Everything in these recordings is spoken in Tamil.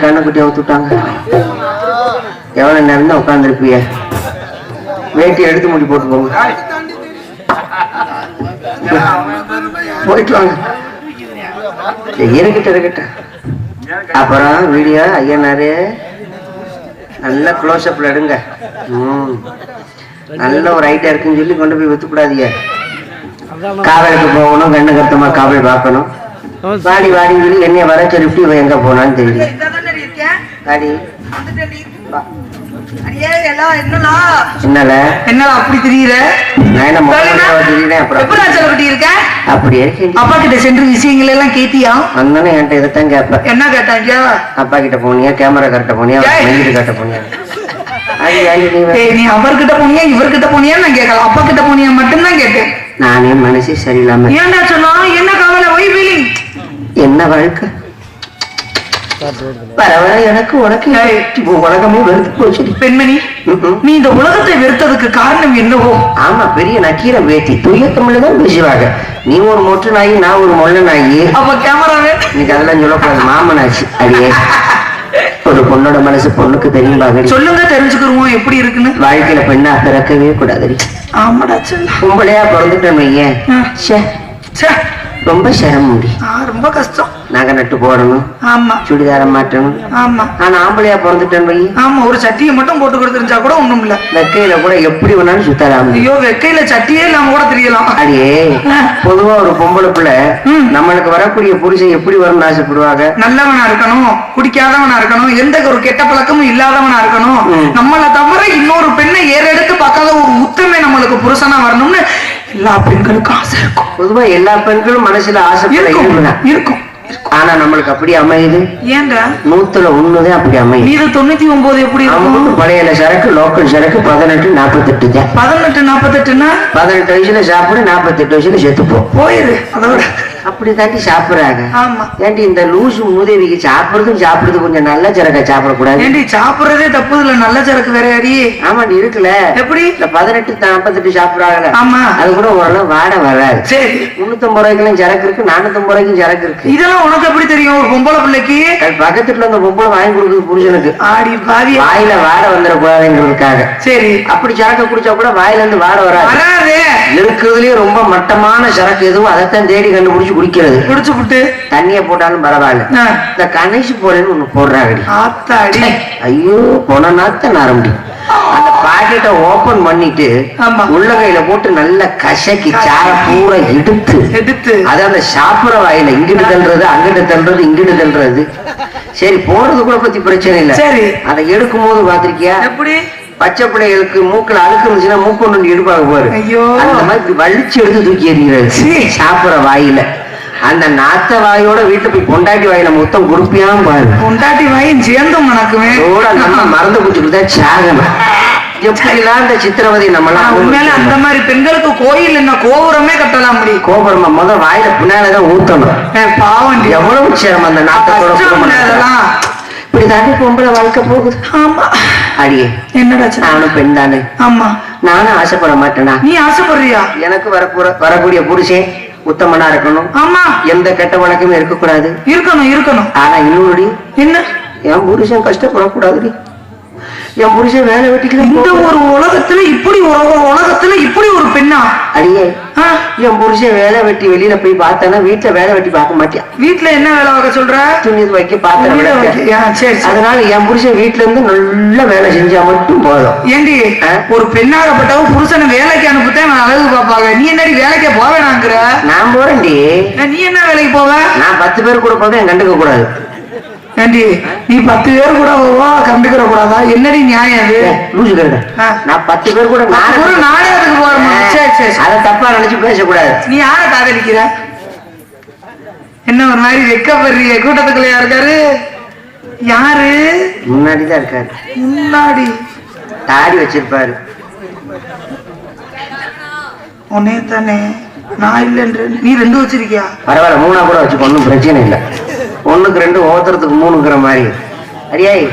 கண்ணுக்குட்டி ஊத்துட்டாங்க. எவ்வளவு நேரம் தான் உட்காந்துருப்பிய? வேட்டி எடுத்து முடி போட்டு போங்க, போயிட்டு வாங்க. இருக்கட்ட. அப்புறம் வீடியோ ஐயனாரு நல்ல க்ளோஸ் அப்ல எடுங்க. நல்ல ஒரு ஐட்டா இருக்குன்னு சொல்லி கொண்டு போய் வித்துக்கூடாதீங்க. காவலுக்கு போகணும், கண்ணு கருத்தமா காவல் பார்க்கணும். வாடி வாடின்னு சொல்லி என்னைய வர சொல்லி இவன் எங்க போனான்னு தெரியல. வாடி என்னல அப்படி தெரியல? நான் என்ன தெரியல? அப்படி அப்பா கிட்ட சென்று விஷயங்கள் எல்லாம் கேட்டியா? அண்ணனும் என்கிட்ட இதைத்தான் கேட்பேன். என்ன கேட்டாங்க? அப்பா கிட்ட போனியா, கேமரா கட்ட போனியா, கட்ட போனியா? நீ அவர்கிட்ட போனியா இவர்கிட்ட போனியா நான் கேட்கல, அப்பா கிட்ட போனியா மட்டும்தான் கேட்டேன். நானே மனசு சரியில்லாம ஏன்டா சொன்னா என்ன கவலை? ஒய் ஃபீலிங் என்ன வாழ்க்கை பரவாயில்ல. எனக்கு உனக்கு உலகமே வெறுத்து போச்சு. பெண்மணி, நீ இந்த உலகத்தை வெறுத்ததுக்கு காரணம் என்னவோ? ஆமா, பெரிய நக்கீர பேட்டி தூய தமிழ்தான் பேசுவாங்க. நீ ஒரு மொட்டு நாயி, நான் ஒரு மொல்ல நாயி. அப்ப கேமராவே நீங்க அதெல்லாம் சொல்லக்கூடாது. மாமனாச்சு அடியே. ஒரு பொண்ணோட மனசு பொண்ணுக்கு தெரியும். சொல்லுங்க, தெரிஞ்சுக்கிறோம் எப்படி இருக்குன்னு. வாழ்க்கையில பெண்ணா பிறக்கவே கூடாது. ஆமாடா, பொம்பளையா பிறந்துட்டேன் வையேன், ரொம்ப சிரமம், ரொம்ப கஷ்டம். நகை நட்டு போடணும், ஆமா, சுடிதார மாட்டணும், ஆமா. ஆனா ஆம்பளையா பிறந்துட்டேன் வை, ஆமா, ஒரு சட்டியை மட்டும் போட்டு கொடுத்துருந்தா கூட ஒண்ணும் இல்ல. வெக்கையில கூட எப்படி வேணாலும் சுத்தலாம். ஐயோ, வெக்கையில சட்டியே இல்லாம கூட தெரியலாம். அடியே, பொதுவா ஒரு பொம்பளை பிள்ளை நம்மளுக்கு வரக்கூடிய புருஷன் எப்படி வரும்னு ஆசைப்படுவாங்க? நல்லவனா இருக்கணும், குடிக்காதவனா இருக்கணும், எந்த ஒரு கெட்ட பழக்கமும் இல்லாதவனா இருக்கணும். நம்மளை தவிர இன்னொரு பெண்ணை ஏறெடுத்து பார்க்காத ஒரு உத்தமே நம்மளுக்கு புருஷனா வரணும்னு எல்லா பெண்களுக்கும் ஆசை இருக்கும். பொதுவா எல்லா பெண்களும் மனசுல ஆசை இருக்கும். ஆனா நம்மளுக்கு அப்படி அமையுது ஏண்டா? 100 அப்படி அமையுது. இது 99 எப்படி இருக்கும்? பழைய சரக்கு, லோக்கல் சரக்கு 18-48 தான். 18-48ன்னா 18 வயசுல சாப்பிடு, 48 வயசுல செத்துப்போ போயிரு. அதோட அப்படி தாண்டி சாப்பிடுறாங்க. ஆமா, ஏன்டி இந்த லூசு மூதேவிக்கு சாப்பிடுறது கொஞ்சம் நல்ல சரக்கா சாப்பிடக்கூடாது? ஏன்டி சாப்பிடுறதே தப்பு இல்ல, நல்ல சரக்கு வேற அடி. ஆமா, நீ இருக்குல்ல எப்படி இந்த 18-48 சாப்பிடுறாங்க. ஆமா, அது கூட ஓரளவு வாட வராது. சரி, 350 ரூபாய்க்கு சரக்கு இருக்கு, 450 ரூபாய்க்கு சரக்கு இருக்கு. இதெல்லாம் உனக்கு எப்படி தெரியும்? ஒரு பொம்பளை பிள்ளைக்கு பக்கத்துல அந்த பொம்பளை வாங்கி கொடுக்குது புருஷனுக்கு. ஆடி பாவி, வாயில வாட வந்துடக்கூடாதுங்கிறதுக்காக. சரி, அப்படி சரக்கு குடிச்சா கூட வாயில இருந்து வாட வராது. இருக்கிறதுலயே ரொம்ப மட்டமான சரக்கு எதுவும் அதைத்தான் தேடி கண்டுபிடிச்சு குடிக்கிறது. குடிச்சு விட்டு தண்ணிய போட்டாலும் பரவாயில்ல, இந்த கணேசு போலன்னு ஒண்ணு போடுறாங்க. ஐயோ, போனாத்த நாரம்பி அந்த பாக்கெட்டை ஓபன் பண்ணிட்டு உள்ளங்கையில போட்டு நல்ல கசக்கி சார பூரா எடுத்து அது அந்த சாப்பிட வாயில இங்கிட்டு தள்ளுறது, அங்கிட்டு தள்ளுறது, இங்கிட்டு தள்ளுறது. சரி, போறது கூட பத்தி பிரச்சனை இல்லை. சரி, அதை எடுக்கும் போது பாத்திருக்கியா எப்படி? பச்சை பிள்ளைகளுக்கு மூக்குல அழுக்கு இருந்துச்சுன்னா மூக்கு ஒண்ணு எடுப்பாங்க பாரு, அந்த மாதிரி வலிச்சு எடுத்து தூக்கி எறிகிறது சாப்பிட வாயில. அந்த நாத்த வாயோட வீட்டு போய் பொண்டாட்டி வாயில மொத்தம் குடுப்பியாம பாரு. பொண்டாட்டி வாயும் சேர்ந்தும் மணக்குமே. நம்ம மறந்து குடிச்சுட்டு சாகணும். எப்படிலாம் இந்த சித்திரவதை நம்மளாம் உண்மையில அந்த மாதிரி பெண்களுக்கு கோயில் என்ன கோபுரமே கட்டலாம் முடியும். கோபுரமா முதல் வாயில பின்னாலதான் ஊத்தணும். பாவம், எவ்வளவு சிரமம் அந்த நாட்டத்தோட. இப்படி தாண்டி பொம்பளை வாழ்க்கை போகுது. ஆமா அடியே, என்னடா நானும் பெண் தானே. ஆமா, நானும் ஆசைப்பட மாட்டேனா? நீ ஆசைப்படுறியா? எனக்கு வரக்கூடிய புருஷன் உத்தமனா இருக்கணும். ஆமா, எந்த கெட்ட வழக்கமே இருக்கக்கூடாது. இருக்கணும். ஆனா இன்னொரு என்ன, என் புருஷன் கஷ்டப்படக்கூடாது. என் புருஷன் வேலை வெட்டிக்கலாம். இந்த ஒரு உலகத்துல இப்படி ஒரு பெண்ணா? அடியே, என் புருஷன் வேலை வெட்டி வெளியில போய் பார்த்தானா வீட்டுல வேலை வெட்டி பார்க்க மாட்டேன். வீட்டுல என்ன வேலை பார்க்க சொல்ற? துணி வைக்க, பாத்திரம். அதனால என் புருஷன் வீட்டுல இருந்து நல்ல வேலை செஞ்சா மட்டும் போதும். ஏண்டி, ஒரு பெண்ணாகப்பட்டவன் புருஷனை வேலைக்கு அனுப்பிட்டேன் அழகு பாப்பாங்க. நீ என்னடி வேலைக்கே போவேனாங்கிற? நான் போறேன்டி. நீ என்ன வேலைக்கு போவ? நான் 10 பேர் கூட போவேன், கண்டுக்க கூடாது. ஏண்டி, நீ 10 பேர் கூட கண்டுக்கிற கூடாதா? என்னடி நியாயம் அது? நான் 10 பேர் கூட நானே அதுக்கு போறேன். சரி, அதை தப்பா நினைச்சு பேசக்கூடாது. நீ யார காதலிக்கிற? என்ன ஒரு மாதிரி வெக்கப்படுறிய? கூட்டத்துக்குள்ள இருக்காரு? யாரு? முன்னாடிதான் இருக்காரு. முன்னாடி தாடி வச்சிருப்பாரு. உன்னே தானே? நான் இல்லைன்ற நீ 2 வச்சிருக்கியா? பரவாயில்ல, 3 கூட வச்சுக்கோ, ஒன்னும் பிரச்சனை இல்லை. 1க்கு 2 ஒவ்வொருத்தருக்கு 3ங்கிற மாதிரி. அடியாய்,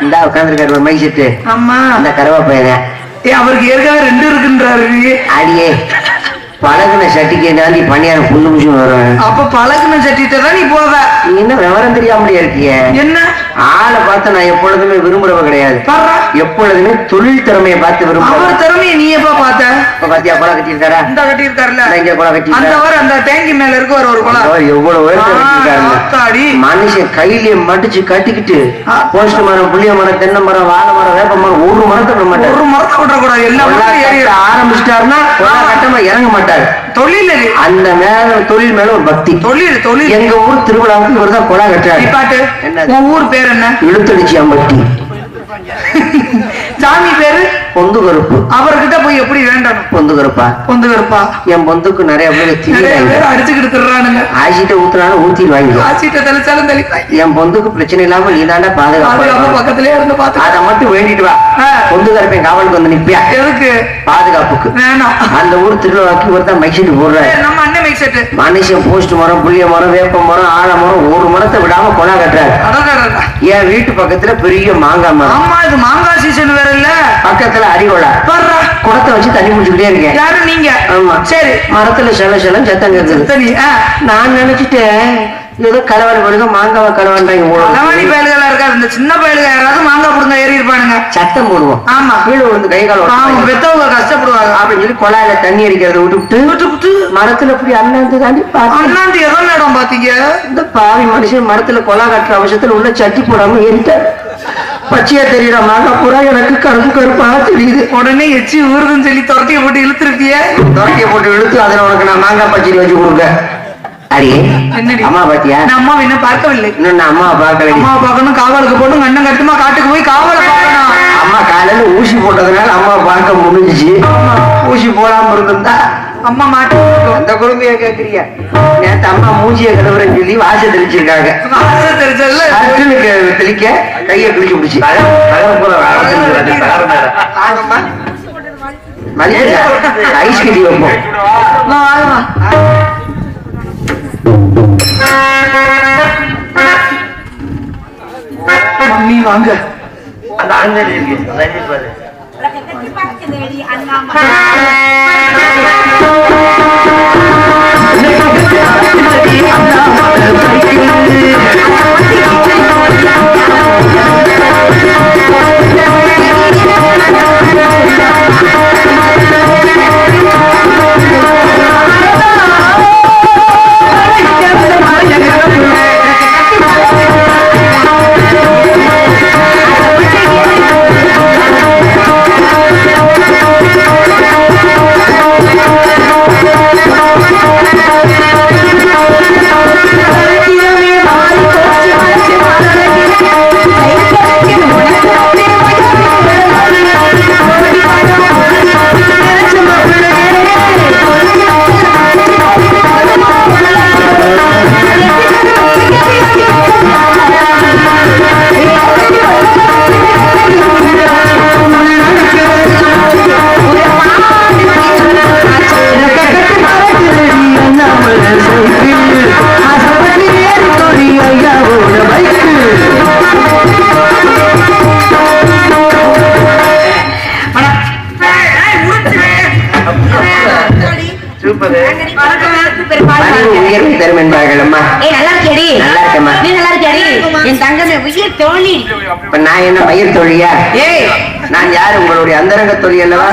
இந்த உட்காந்துருக்காரு ஒரு மைக் செட்டு. ஆமா, அந்த கருவா பையன். அவருக்கு ஏற்கனவே 2 இருக்குன்றாரு. அடியே, பழகுன சட்டிக்கு தாண்டி பணியாரம் புண்ணு புடிச்சு வருவேன். அப்ப பழகுன சட்டிட்ட தான் நீ போவ. நீ என்ன விவரம் தெரியாமலே இருக்கிய? என்ன ஆளை பார்த்து நான் எப்பொழுதுமே விரும்புறவ கிடையாது. எப்பொழுதுமே தொழில் திறமையை பார்த்து விரும்புறேன். அவர் திறமையை நீ எப்ப பார்த்த? இப்ப பாத்தியா குளம் கட்டியிருக்காரா? இந்த கட்டியிருக்காருல்ல, இங்க குளம் கட்டி அந்த அந்த டேங்கி மேல இருக்கு ஒரு குளம். எவ்வளவு கட்டியிருக்காரு மனுஷன். கையிலேயே மடிச்சு கட்டிக்கிட்டு போஸ்ட் மரம், புளிய மரம், தென்னை மரம், வாழை மரம், வேப்ப மரம், ஒரு மரத்தை விட மாட்டார். ஒரு மரத்தை விடக்கூடாது. எல்லாம் ஆரம்பிச்சிட்டாருன்னா கட்டமா இறங்க மாட்டார். தொழில் அந்த மேல தொழில் மேல ஒரு பக்தி. தொழில் எங்க ஊர் திருவிழாவுக்கு இவர் தான் குழா கட்டுறாரு. பாட்டு என்ன ஊர் பேர் என்ன? இழுத்தடிச்சி அம்பட்டி. சாமி பேரு பொந்து கருப்பு. அவர்கிட்ட போய் எப்படி வேண்டணும்? பொந்து கருப்பா, பொந்து கருப்பா. என் பொந்துக்கு நிறைய பேர் அடிச்சுக்கிட்டு தர்றானுங்க. ஆசிட்ட ஊத்துறாலும் ஊத்திடுவாங்க. ஆசிட்ட தெளிச்சாலும் தெளிப்பாங்க. என் பொந்துக்கு பிரச்சனை இல்லாம நீ தாண்டா பாதுகாப்பு பக்கத்திலே இருந்து பார்த்து அதை மட்டும் வேண்டிட்டு வா. பொந்து கருப்பேன் காவலுக்கு வந்து நிப்பியா? எதுக்கு? பாதுகாப்புக்கு. வேணாம். அந்த ஊர் திருவிழாவுக்கு ஒரு தான் மைக் செட் போடுறாரு. நம்ம அண்ணன் மைக் செட். மனுஷன் போஸ்ட் மரம், புளிய மரம், வேப்ப மரம், ஆழ மரம், ஒரு மரத்தை விடாம கொலா கட்டுறாரு. என் வீட்டு பக்கத்துல பெரிய மாங்காய் மரம். ஆமா, இது மாங்காய் சீசன் வேற இல்ல. பக்கத்துல அறிவொளா குடத்தை வச்சு தண்ணி குடிச்சுக்கிட்டே இருக்கேன். யாரு நீங்க? ஆமா. சரி. மரத்துல செலம் சத்தம் கேக்குது. நான் நினைச்சிட்டேன் ஏதோ கலவாணி பழுக மாங்காவை கலவாண்டாங்க. கலவாணி பயல்களா இருக்காது. இந்த சின்ன பயலுக யாராவது மாங்காய் புடுங்க ஏறி இருப்பானுங்க. சத்தம் போடுவோம். ஆமா, கீழே விழுந்து கை காலம் பெத்தவங்க கஷ்டப்படுவாங்க அப்படின்னு சொல்லி குழாயில தண்ணி அடிக்கிறத விட்டு மரத்துல இப்படி அண்ணாந்து தாண்டி அண்ணாந்து எதோ இடம் பாத்தீங்க. இந்த பாவி மனுஷன் மரத்துல கொலா கட்டுற அவசரத்துல உள்ள சட்டி போடாம ஏறிட்டார். பச்சையா தெரியற மாங்காய் பூரா எனக்கு கருப்பு கருப்பா தெரியுது. உடனே எச்சி ஊருதுன்னு சொல்லி துரட்டியை போட்டு இழுத்துருக்கிய. துரட்டியை போட்டு இழுத்து அதுல உனக்கு நான் மாங்காய் பச்சடி வச்சு கொடுங்க. அடி அம்மா பாத்தியா? அம்மா என்ன பார்க்கவில்லை. இன்னும் அம்மா பார்க்கல. அம்மா பார்க்கணும். காவலுக்கு போட்டு அண்ணன் கட்டுமா காட்டுக்கு போய் காவலை பார்க்கணும். அம்மா காலையில ஊசி போட்டதுனால அம்மா பார்க்க முடிஞ்சிச்சு. ஊசி போடாம இருந்திருந்தா அம்மா மாட்டு அந்த குடும்பிய கேக்குறியா? நேத்து அம்மா மூஞ்சிய கதவுறன்னு சொல்லி வாச தெளிச்சிருக்காங்க. தெளிக்க கைய கிழிச்சு பிடிச்சி ஐஸ் கட்டி வைப்போம். மம்மி வாங்க. அந்த ஆண்கள் இருக்கு நான் என்ன மயிர் தொழியா? நான் யாரு? உங்களுடைய அந்தரங்க தொழில் அல்லவா?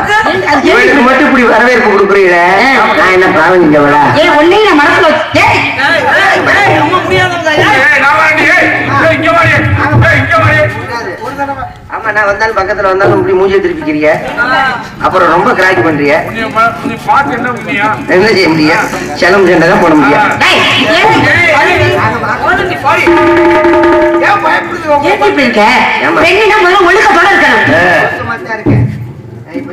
மட்டும் இப்படி வரவேற்பு கொடுக்குறீங்க. நான் என்ன பாவங்களா? ஆமா, நான் வந்தாலும் பக்கத்துல வந்தாலும் இப்படி மூஞ்சியை திருப்பிக்கிறீங்க. அப்புறம் ரொம்ப கிராக்கி பண்றீங்க. என்ன செய்ய முடியும்? செலவு சண்டை தான் போட முடியும்.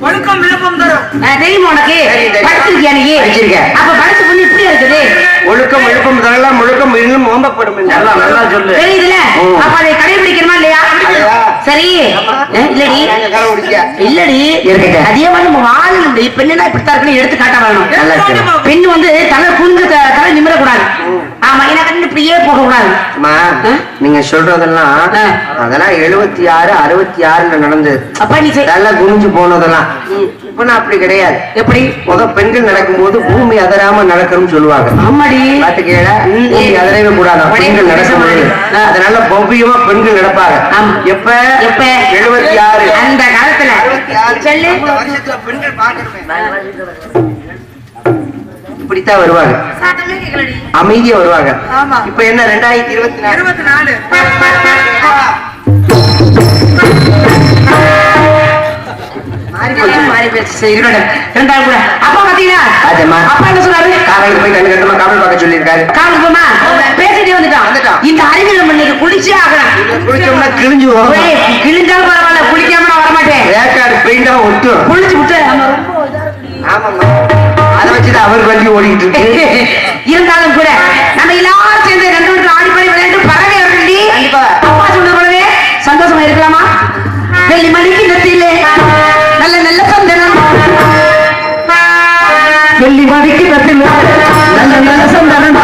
ஒழுக்கம் விழுப்பம் தரும் தெரியுமா உனக்கு? படிச்சிருக்கியா நீ? அப்ப படிச்சு பொண்ணு இப்படி இருக்குது. ஒழுக்கம் விழுப்பம் தரலாம், ஒழுக்கம் இன்னும் ஓம்பப்படும். நல்லா சொல்லு. தெரியுதுல? அப்ப அதை கடைபிடிக்கணுமா இல்லையா? சரி. இல்லடி இல்லடி அதே மாதிரி நம்ம வாழணும். பெண்ணுனா இப்படித்தான் இருக்கணும், எடுத்து காட்ட வரணும். பெண் வந்து தலை குஞ்சு தலை நிமிரக்கூடாது. ஆமா எனக்கு இப்படியே போக கூடாது. நீங்க சொல்றதெல்லாம் அதெல்லாம் 76, 66 நடந்தது. அப்ப நீ நல்லா குனிஞ்சு போனதெல்லாம் இப்ப நான் அப்படி கிடையாது. எப்படி பெண்கள் நடக்கும்போது பூமி அதராம நடக்கணும்னு சொல்லுவாங்க. ஆமாடி பாத்து கேள பூமி அதரவே கூடாது பெண்கள் நடக்கும்போது. அதனால பவ்யமா பெண்கள் நடப்பாங்க. எப்ப எப்ப 76 அந்த காலத்துல பெண்கள் பாக்கணுமே இப்படித்தான் வருவாங்க. அமைதியா வருவாங்க. இப்ப என்ன 2024 மாறி பேச்சு இரண்டாவது கூட அப்பா பாத்தீங்களா அப்பா என்ன சொன்னாரு? காவலுக்கு போய் கண்ணு கட்டமா காவல் பார்க்க சொல்லியிருக்காரு. காவல் போமா பேசிட்டே வந்துட்டான். இந்த அறிவியல் இன்னைக்கு குளிச்சே ஆகலாம். குளிச்சோம்னா கிழிஞ்சு கிழிஞ்சாலும் பரவாயில்ல குளிக்காம நான் வரமாட்டேன். வேக்காடு பெயிண்டா ஒட்டு குளிச்சு விட்டு ஆமாம்மா அதை வச்சுதான் அவர் வண்டி ஓடிக்கிட்டு இருக்கு. இருந்தாலும் கூட நம்ம எல்லாரும் சேர்ந்து 2 வீட்டுல ஆடி பாடி விளையாண்டு பறவை வரண்டி அப்பா சொன்னது போலவே சந்தோஷமா இருக்கலாமா? வெள்ளி மணிக்கு நெத்தியிலே நல்ல நல்ல சந்தனம் வெள்ளி மணிக்கு நெத்தியில நல்ல நல்ல சந்தனம்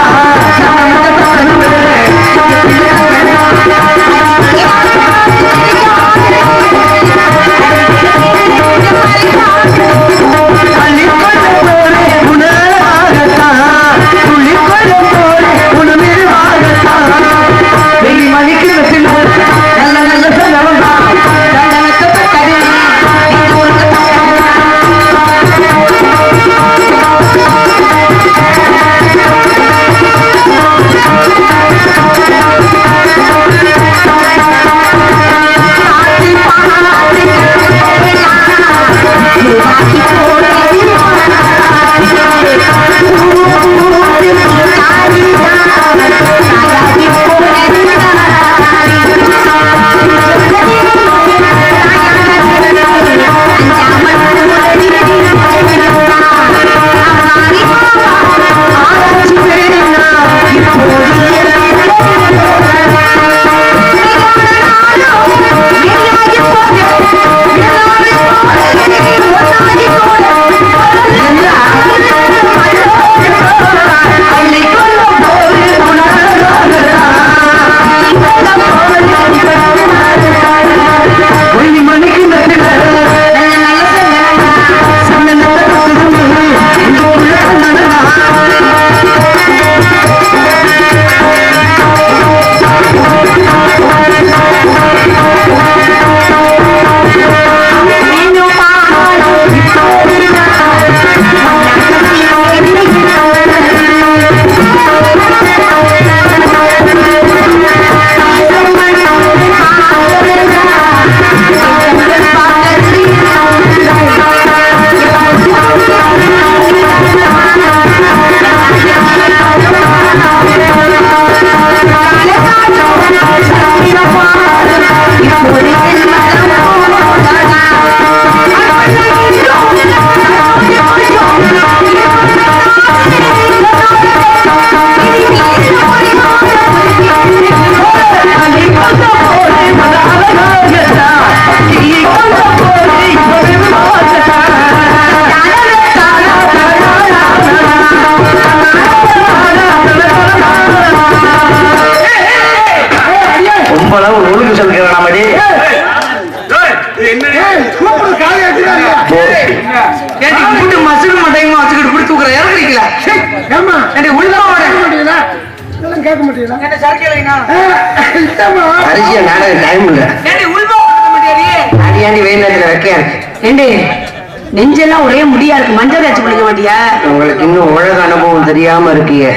நெஞ்செல்லாம் ஒரே முடியா இருக்கு. மஞ்சள் காய்ச்சி குளிக்க மாட்டியா? உங்களுக்கு இன்னும் உலக அனுபவம் தெரியாம இருக்கீங்க.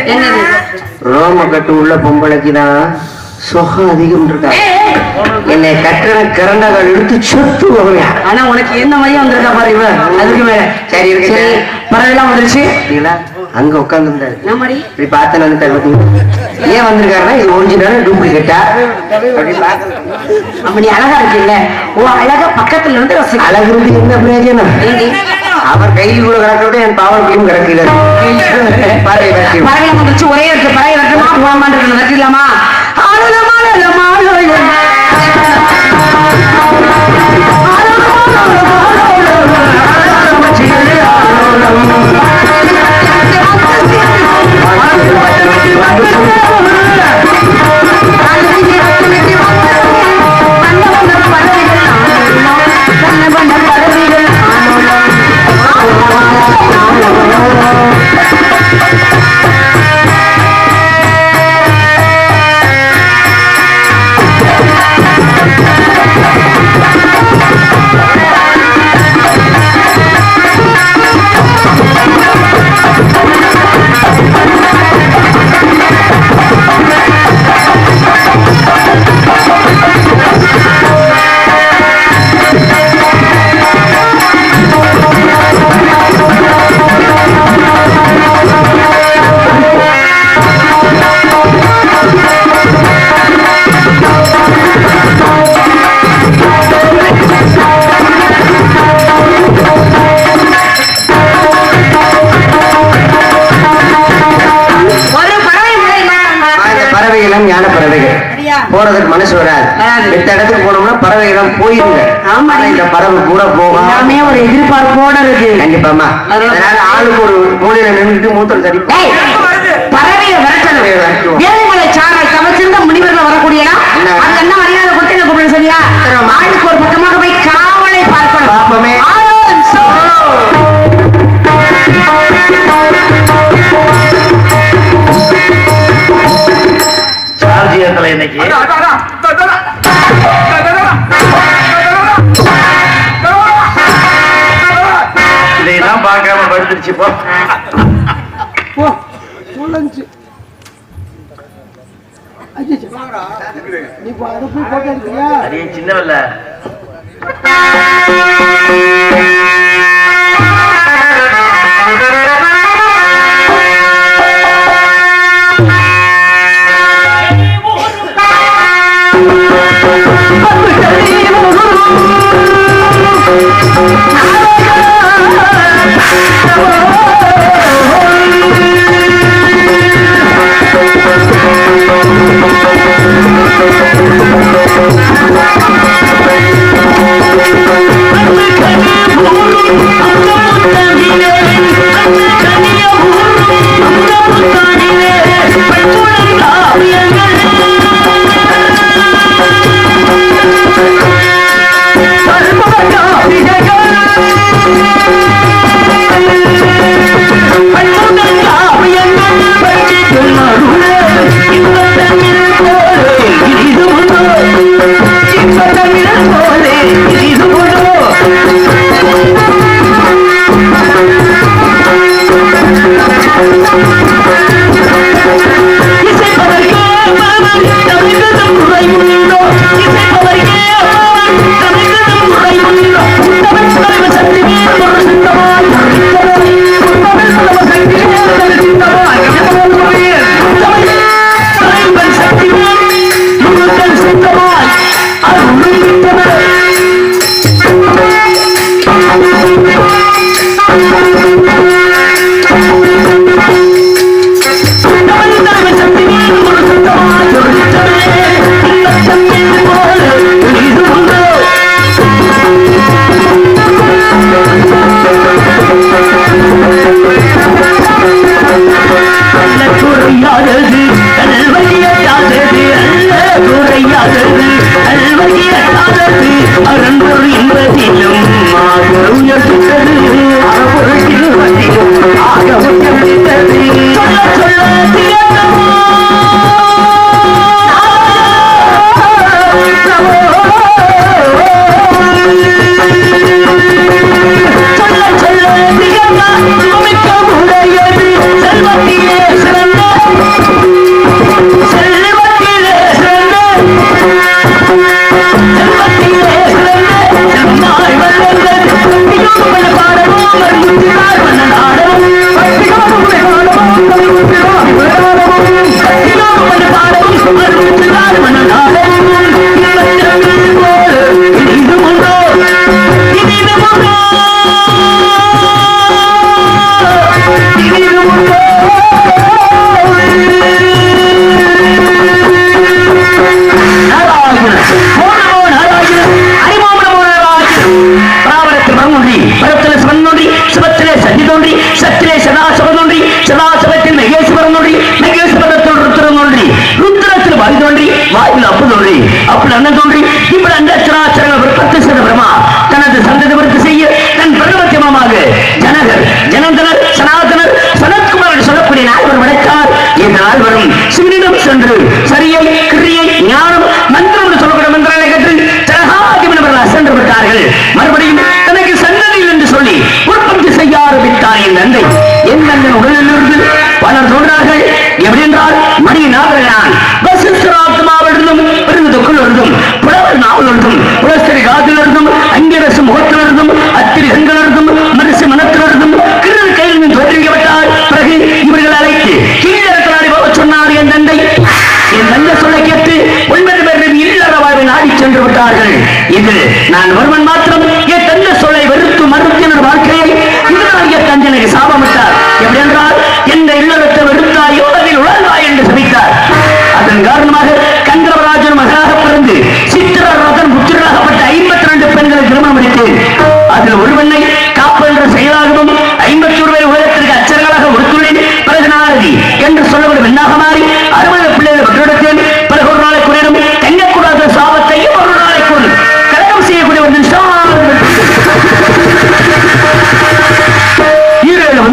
ரோம கட்டு உள்ள பொம்பளைக்குதான் சொகம் அதிகம் இருக்கா. என்னை கட்டுற கரண்டகள் எடுத்து சொத்து வகையா. ஆனா உனக்கு என்ன மையம் வந்திருக்கா பாரு இவ. அதுக்கு மேல சரி இருக்கு. பறவைலாம் வந்துருச்சு. அங்க உட்கார்ந்துருந்தாரு. இப்படி பார்த்தேன் ஏன் வந்திருக்காருன்னா இது ஒரிஜினல் டூப்ளிகேட்டா அப்படி பாக்க. அப்ப நீ அழகா இருக்கீல்ல. ஓ அழகா பக்கத்துல இருந்து அழகு இருந்து என்ன பிரயோஜனம்? அவர் கையில் கூட கிடக்கிறத என் பாவனையும் கிடக்கல. பறவை வந்துருச்சு. ஒரே இருக்கு பறவை வரட்டுமா போகாம வச்சிடலாமா? Thank you. மனசு வராது. இந்த இடத்துக்கு போனோம்னா பறவைகள் போயிருங்க. ஆமா, இந்த பறவை கூட போகும். எல்லாமே ஒரு எதிர்பார்ப்போட இருக்கு. கண்டிப்பாமா. அதனால ஆளுக்கு ஒரு மூலையில நின்றுட்டு மூத்தல் தடி பறவையை விரட்டணும். வேலைகளை சாரை சமைச்சிருந்த முனிவர்கள் வரக்கூடிய அங்க என்ன மரியாதை கொடுத்து கூப்பிட சரியா? ஆளுக்கு ஒரு பக்கமாக போய் காவலை பார்க்கணும். பாப்பமே சார்ஜியத்துல இன்னைக்கு இதையெல்லாம் பார்க்காம படுத்துருச்சு போ. அதே சின்னவல்ல இது நான் ஒருவன் மாத்திரம் என் தந்த சொல்லை வெறுத்து மறுத்தினர் வாழ்க்கையை இதனால் என் தஞ்சனுக்கு சாபமிட்டார். எப்படி என்றால் எந்த இல்லறத்தை வெறுத்தாயோ அதில் உழல்வாய் என்று சபித்தார். அது அதன் காரணமாக கந்தவராஜன் மகனாக பிறந்து சித்திரரதன் புத்திரராகப்பட்ட 52 பெண்களை திருமணம் முடித்தேன். அதில் ஒருவனை காப்பு என்ற செயலாகவும் 51 பேர் உலகத்திற்கு அச்சரங்களாக கொடுத்துள்ளேன். பிறகு நாரதி என்று சொல்லப்படும் பெண்ணாக மாறி 60 பிள்ளைகளை பெற்றெடுத்தேன். பிறகு ஒரு நாளை குறியிடும் தங்கக்கூடாத சாபத்தையும் ஒரு நாளை கொண்டு கலகம் செய்யக்கூடிய ஒரு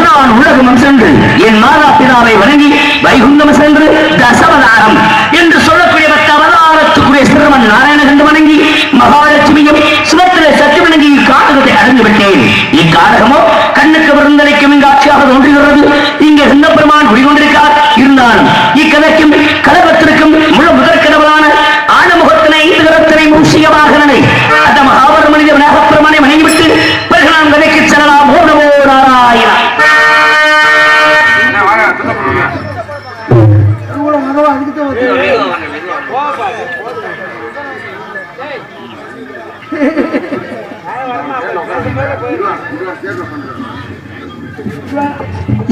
நான் உலகம் சென்று என் மாதா பிதாவை வணங்கி வைகுண்டம் சென்று தசவதாரம் என்று சொல்லக்கூடிய அவதாரத்துக்குரிய சிறுவன் நாராயண கண்டு வணங்கி மகாலட்சுமியும் சுபத்திரை சற்று வணங்கி இக்காடகத்தை அடைந்து விட்டேன். இக்காடகமோ கண்ணுக்கு விருந்தளிக்கும் இங்கு ஆட்சியாக தோன்றுகிறது. இங்கே சின்னப்பெருமான் குடிகொண்டிருக்கார். இருந்தாலும் இக்கதைக்கும் கலகத்திற்கும் முழு முதற்கடவுளான ஆனமுகத்தினை கரத்தினை மூசியமாக நினை அந்த மகாபர மனித விநாயகப்பெருமானை வணங்கிவிட்டு பிறகு நாம் கதைக்கு செல்லலாம். ஓ நமோ நாராயணா.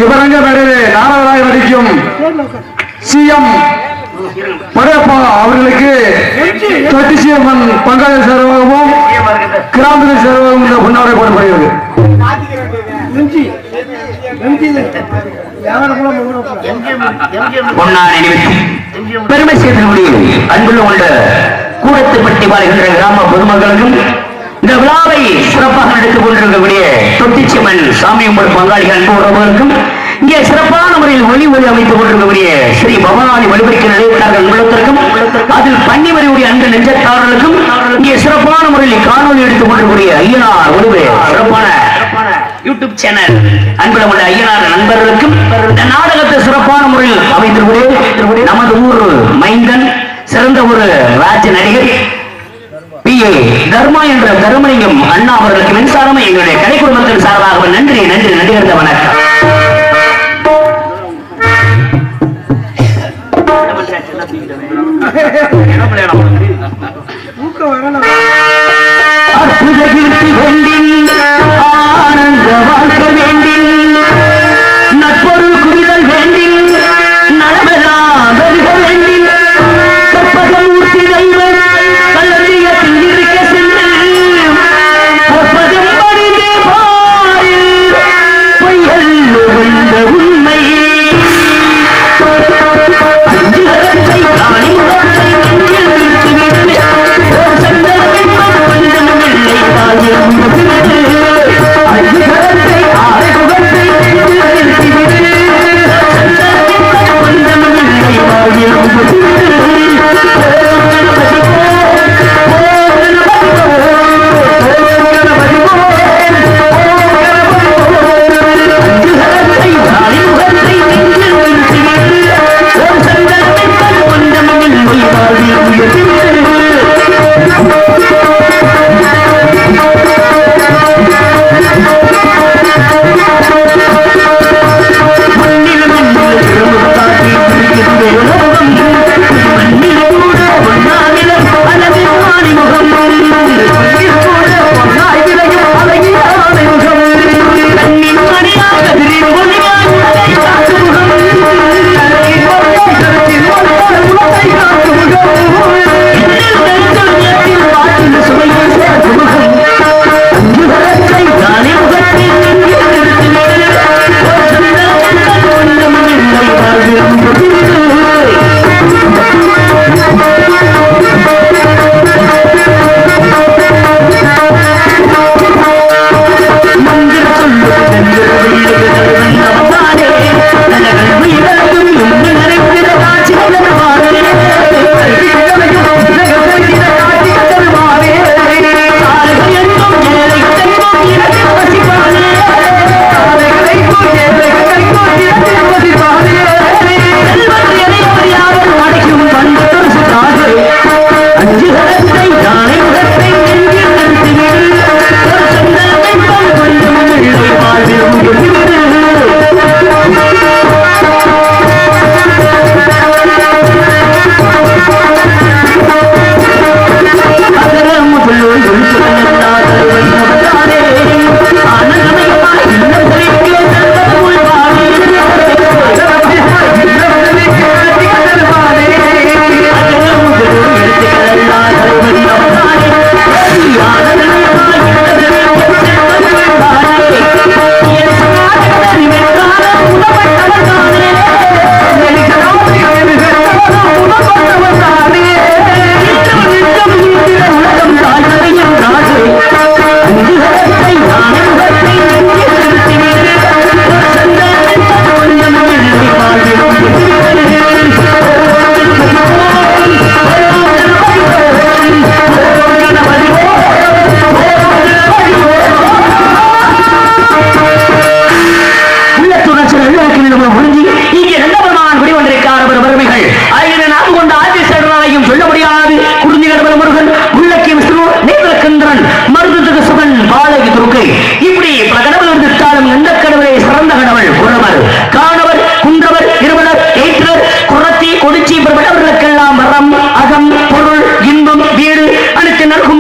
இவரங்க நாரதராய் நடிக்கும் சிஎம் படையப்பா அவர்களுக்கு தொட்டி சிஎம்மன் பங்காளி சேர்வாகவும் கிராம சேர்வாகவும் இந்த பொன்னாடை போடப்படுகிறது. பெருமை சேர்க்கக்கூடிய அன்புள்ள உள்ள கூடத்துப்பட்டி வாழ்கின்ற கிராம பொதுமக்களுக்கும் இந்த விழாவை சிறப்பாக நடத்திக் கொண்டிருக்கக்கூடிய தொட்டிச்சியம்மன் சாமியம்மன் பங்காளிகள் அன்பு உறவுகளுக்கும் இங்கே சிறப்பான முறையில் ஒளி அமைத்துக் கொண்டிருக்கக்கூடிய ஸ்ரீ பவானி வழிபறிக்க நிலையத்தார்கள் அன்புலத்திற்கும் அதில் பன்னிவரையுடைய அன்பு நெஞ்சத்தார்களுக்கும் இங்கே சிறப்பான முறையில் காணொலி எடுத்துக் கொண்டிருக்கக்கூடிய ஐயனார் ஒளிவு சிறப்பான யூடியூப் சேனல் அன்புள்ள ஐயனார் நண்பர்களுக்கும் இந்த நாடகத்தை சிறப்பான முறையில் அமைந்திருக்கிறேன். நமது ஊர் மைந்தன் சிறந்த ஒரு ராஜ நடிகர் PA தர்மா என்ற தருமலிங்கம் அண்ணா அவர்களுக்கு மின்சாரமே எங்களுடைய கலை குடும்பத்தின் சார்பாக நன்றி நன்றி நடிகர்ந்த வணக்கம். ஆனந்த வாழ்க்கை வேண்டின் நட்பொருள் குவிதல் வேண்டின் நலமெல்லாம் வெல்க வேண்டின் கற்பகமூர்த்தி தெய்வம் கல்லறியத்தில் இருக்க சென்று கற்பகம் பறிந்தே பாரு பொய்யல் வந்த உண்மை அஞ்சுகத்தை காணி முகத்தை நெஞ்சில் விட்டு விட்டு சந்தனை பஞ்சமில்லை தாயே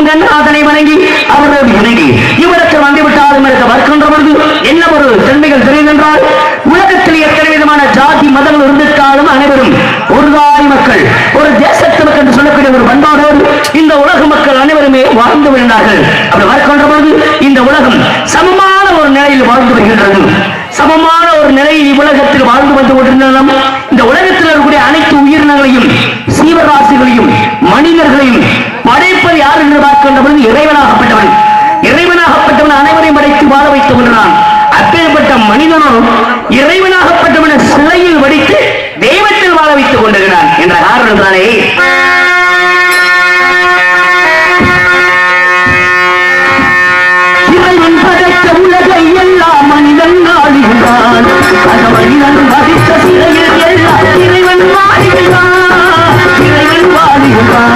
ரங்கநாதனை வணங்கி அவரோடு இணங்கி இவருக்கு வந்துவிட்டாலும் இருக்க வருகின்ற பொழுது என்ன ஒரு தன்மைகள் தெரியுதென்றால் உலகத்தில் எத்தனை விதமான ஜாதி மதங்கள் இருந்திருந்தாலும் அனைவரும் ஒரு தாய் மக்கள் ஒரு தேசத்து மக்கள் என்று சொல்லக்கூடிய ஒரு பண்பாடோடு இந்த உலக மக்கள் அனைவருமே வாழ்ந்து வருகிறார்கள். அப்படி வருகின்ற பொழுது இந்த உலகம் சமமான ஒரு நிலையில் வாழ்ந்து வருகின்றது. சமமான ஒரு நிலையில் உலகத்தில் வாழ்ந்து வந்து கொண்டிருந்தாலும் இந்த உலகத்தில் இருக்கக்கூடிய அனைத்து உயிரினங்களையும் சீவராசிகளையும் மனிதர்களையும் படைப்பது யார் என்று பார்க்கின்ற பொழுது இறைவனாகப்பட்டவன். இறைவனாகப்பட்டவன் அனைவரையும் படைத்து வாழ வைத்துக் கொண்டான். அப்பேற்பட்ட மனிதனும் இறைவனாகப்பட்டவன சிலையில் வடித்து தெய்வத்தில் வாழ வைத்துக் கொண்டிருக்கிறான் என்ற காரணத்தாலே இறைவன் படைத்த உலகை எல்லாம் மனிதன் ஆளுகிறான். அந்த மனிதன் வடித்த சிலையில் எல்லாம் இறைவன் வாழுகிறான். இறைவன் வாழுகிறான்.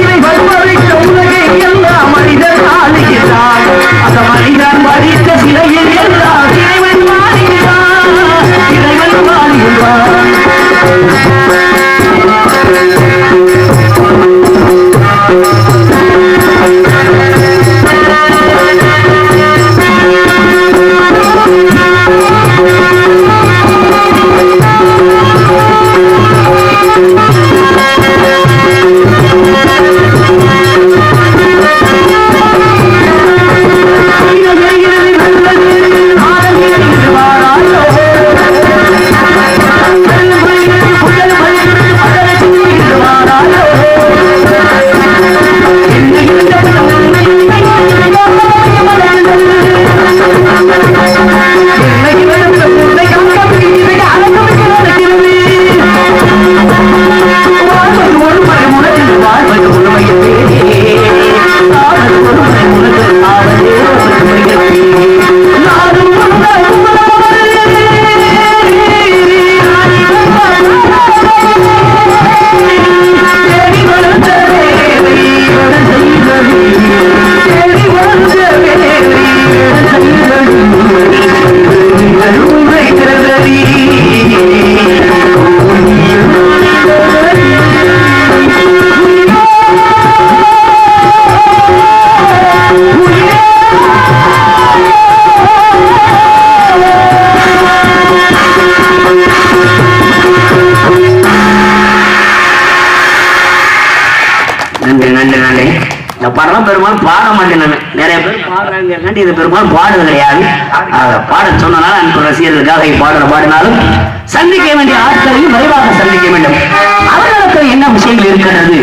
இறைவன் படைத்த உலகை எல்லாம் மனிதன் ஆளுகிறான். அந்த மனிதன் வடித்த சிலையில் எல்லாம் இறைவன் வாழுகிறான். இறைவன் வாழுகிறான். படம் பெரும்பாலும் பாட மாட்டேன். நிறைய பேர் பாடுறாங்க, இது பெரும்பாலும் பாடுறது கிடையாது. பாட சொன்னனால அன்பு ரசிகர்களுக்காக பாடினாலும் சந்திக்க வேண்டிய ஆட்களையும் விரைவாக சந்திக்க வேண்டும். அவர்களுக்கு என்ன விஷயங்கள் இருக்கின்றது,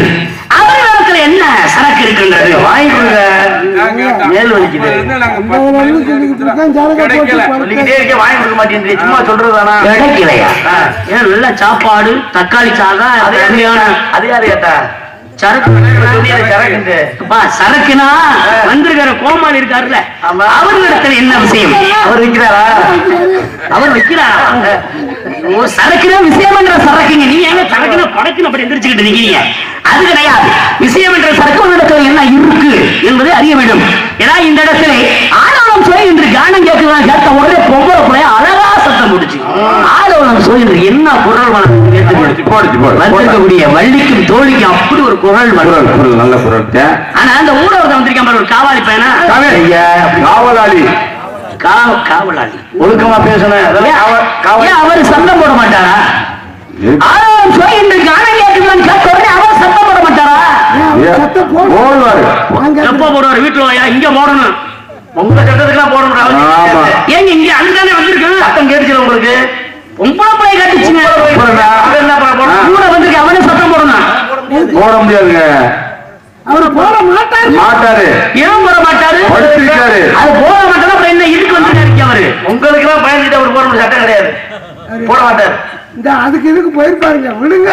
அவர்களுக்கு என்ன சரக்கு இருக்கின்றது, வாங்கி கொடுங்க. மேல் வலிக்குது வாங்கி கொடுக்க மாட்டேன், சும்மா சொல்றதுதானா? கிடைக்கலையா? ஏன் நல்ல சாப்பாடு தக்காளி சாதம் அதிகாரி கேட்டா சரக்குனா வந்திருக்கிற கோமாளி இருக்காருல்ல, அவர்களிடத்துல என்ன விஷயம்? அவர் வைக்கிறாரா? அவர் வைக்கிறாரா? சரக்குனா விஷயம் என்ற சரக்குங்க. நீங்க எங்க சரக்குனா படக்குன்னு அப்படி எந்திரிச்சுக்கிட்டு இருக்கீங்க? அது கிடையாது. விஷயம் என்ற சரக்கு உன்னிடத்துல என்ன இருக்கு என்பதை அறிய வேண்டும். ஏன்னா இந்த இடத்துல ஆணவம் சொல்லி இன்று கானம் கேட்கலாம். கேட்ட உடனே பொம்பளை பிள்ளைய அழகா சத்தம் முடிச்சு ஆணவம் சொல்லி இன்று என்ன குரல் வந்திருக்கக்கூடிய வள்ளிக்கும் தோழிக்கும் அப்படி ஒரு குரல் நல்ல குரல். ஆனா அந்த ஊரவத்தை வந்திருக்கான் ஒரு காவாலி பையனா, காவலாளி காவலாளி ஒழுக்கமா பேசணும். அவர் சத்தம் போட மாட்டாரா? ஆணவம் சொல்லி இன்று கானம் கேட்கலாம் கேட்ட உடனே அவர் சத்தம் போட மாட்டாரா? எப்ப போடுவார்? வீட்டுல இங்க போடணும், உங்க சட்டத்துக்குலாம் போடணும். ஏங்க இங்க அங்கதானே வந்திருக்கு, சத்தம் கேட்டுச்சு உங்களுக்கு? பொம்பளை பிள்ளை கட்டுச்சுங்க, என்ன கூட வந்திருக்கு, அவனே சத்தம் போடணும். போட முடியாதுங்க, அவரு போட மாட்டாரு. ஏன் போட மாட்டாரு? அது போட மாட்டாரு. அப்புறம் என்ன இதுக்கு வந்து அவரு உங்களுக்கு எல்லாம் பயந்துட்டு அவர் போட முடியும், சட்டம் கிடையாது, போட மாட்டாரு. அதுக்கு இதுக்கு போயிருப்பாருங்க, விடுங்க.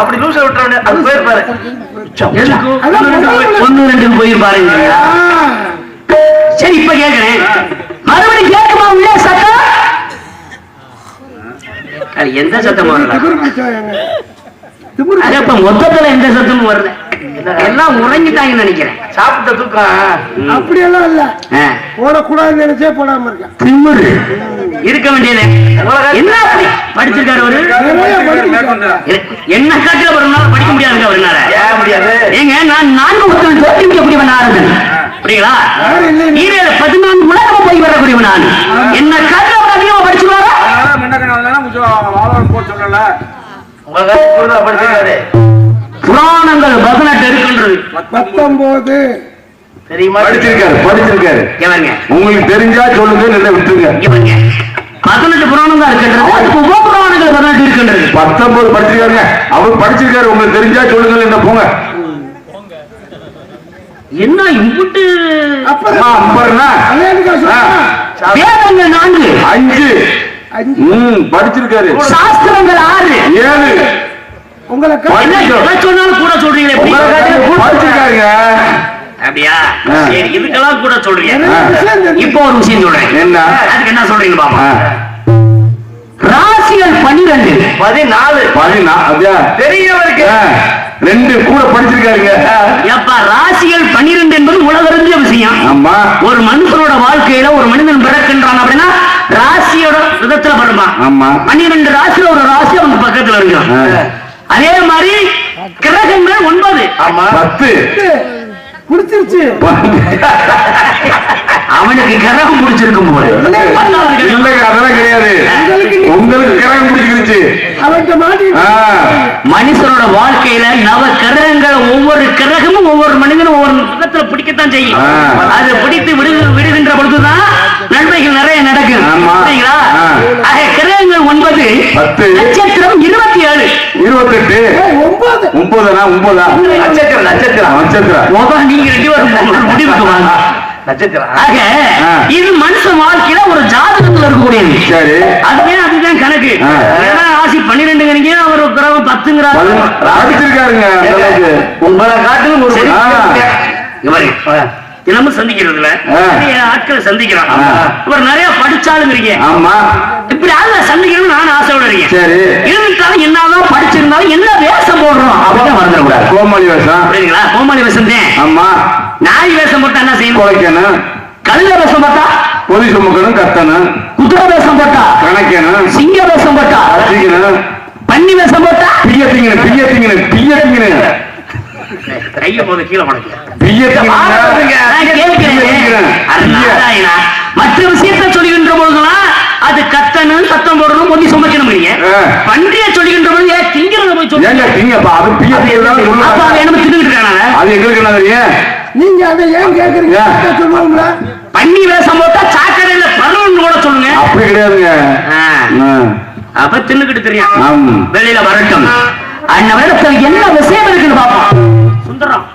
அப்படி லூச விட்டுறாரு, அது போயிருப்பாரு. ஒன்னு ரெண்டு போயிருப்பாருங்க. சரி, இப்ப கேக்குறேன், மறுபடியும் கேட்குமா உள்ள சத்தம்? எந்த சத்தமும் வரல. மொத்தத்துல எந்த சத்தமும் வரல. எல்லாம் உறங்கிட்டாங்கன்னு நினைக்கிறேன். சாப்பிட்ட தூக்கம் அப்படியெல்லாம் இல்ல, போடக்கூடாதுன்னு நினைச்சே போடாம இருக்கேன். திமிரு இருக்க வேண்டியது. என்ன அப்படி படிச்சிருக்காரு அவரு? என்ன காட்டுல வரும்னால படிக்க முடியாதுங்க அவருனால. ஏன் முடியாது? ஏங்க நான் 4 புத்தகம் தோற்றிக்கக்கூடியவன் ஆறுதல் அப்படிங்களா? 14 உலகம் போய் வரக்கூடியவன் நான். என்ன காட்டுல அவர் அதிகமா படிச்சுருவாரா? புராணங்கள் 18 இருக்கின்றது. 19 தெரியுமா? படிச்சிருக்காரு. உங்களுக்கு தெரிஞ்சா சொல்லுங்க, இல்லை விட்டுருங்க. 18 புராணம் தான் இருக்கின்றது. உப புராணங்கள் 18 இருக்கின்றது. 19 படிச்சிருக்காருங்க. அவர் படிச்சிருக்காரு, உங்களுக்கு தெரிஞ்சா சொல்லுங்க, என்ன போங்க. என்ன இம்புட்டு வேதங்கள் 4 5 படிச்சிருக்காரு. சாஸ்திரங்கள் 6 7 உங்களை சொன்னாலும் கூட சொல்றீங்களே. படிச்சிருக்காருங்க. அப்படியா? சரி, இதுக்கெல்லாம் கூட சொல்றீங்க. இப்போ ஒரு விஷயம் சொல்றேன். என்ன? அதுக்கு என்ன சொல்றீங்க பாப்பா? ராசிகள் 12 14 பெரியவருக்கு 2 கூட படிச்சிருக்காருங்க. எப்ப ராசிகள் 12 என்பது உலகறிஞ்ச விஷயம். ஆமா. ஒரு மனுஷனோட வாழ்க்கையில ஒரு மனிதன் பிறக்கின்றான் அப்படின்னா ராசியோட விதத்துல பிறப்பான். ஆமா. 12 ராசியில ஒரு ராசி அவங்க பக்கத்துல இருக்கு. அதே மாதிரி கிரகங்கள் 9. ஆமா. 10 புடிச்சிருச்சு. அவனுக்கு கிரகம் பிடிச்சிருக்கும் போது அதெல்லாம் கிடையாது. உங்களுக்கு கிரகம் பிடிச்சிருச்சு. மனுஷனோட வாழ்க்கையில நவ கிரகங்கள் ஒவ்வொரு கிரகமும் ஒவ்வொரு மனிதனும் ஒவ்வொரு விதத்துல பிடிக்கத்தான் செய்யும். அது பிடித்து விடுகின்ற பொழுதுதான் நன்மைகள் நிறைய நடக்கும். கிரகங்கள் 9, 10, நட்சத்திரம் 27, 28, 9 நட்சத்திரம். நீங்க 2 பேரும் முடிவுக்கு வாங்க. இது மனுஷன் வாழ்க்கையில ஒரு ஜாதகத்துல இருக்கக்கூடியது. சரி, அதுதான் கணக்கு. ராசி 12 அவர் கிரகம் 10ங்கிறாரு. உங்களை காட்டிலும் தினமும் சந்திக்கிறதுல ஆட்களை சந்திக்கிறான். இவர் நிறைய படிச்சாலுங்கிறீங்க. இப்படி ஆள சந்திக்கணும்னு நான் ஆசையோட இருக்கேன். இருந்தாலும் என்னதான் படிச்சிருந்தாலும் என்ன வேஷம் போடுறோம் அப்படின்னு மறந்துடக்கூடாது. கோமாளி வேஷம். புரியுதுங்களா? கோமாளி வேஷம் தான். ஆமா. நாய் வேஷம் போட்டா என்ன செய்யணும்? குலைக்கணும். கழுத வேஷம் போட்டா பொதி சுமக்கணும், கத்தணும். குதிரை வேஷம் போட்டா கணக்கணும். சிங்க வேஷம் போட்டா பன்னி வேஷம் போட்டா பிய்ய திங்கணும். கைய போது கீழே மடக்கு. மற்ற விஷயத்தை சொல்லுகின்ற பொழுதுலாம் அது கத்தணும், சத்தம் போடணும், பொதி சுமக்கணும். பன்றிய சொல்லுகின்ற பொழுது திங்கிறத போய் சொல்லுங்க. அது எங்களுக்கு என்ன தெரியும்? நீங்க அதை ஏன் கேக்குறீங்க? சொல்லுவோம்ல. பன்னி வேஷம் போட்டா சாக்கடையில பருவம் கூட சொல்லுங்க. அப்படி கிடையாதுங்க. அப்ப தின்னுக்கிட்டு தெரியும். வெளியில வரட்டும். அந்த வருடத்தில் என்ன விஷயம் இருக்குன்னு பாப்போம். சுந்தரம்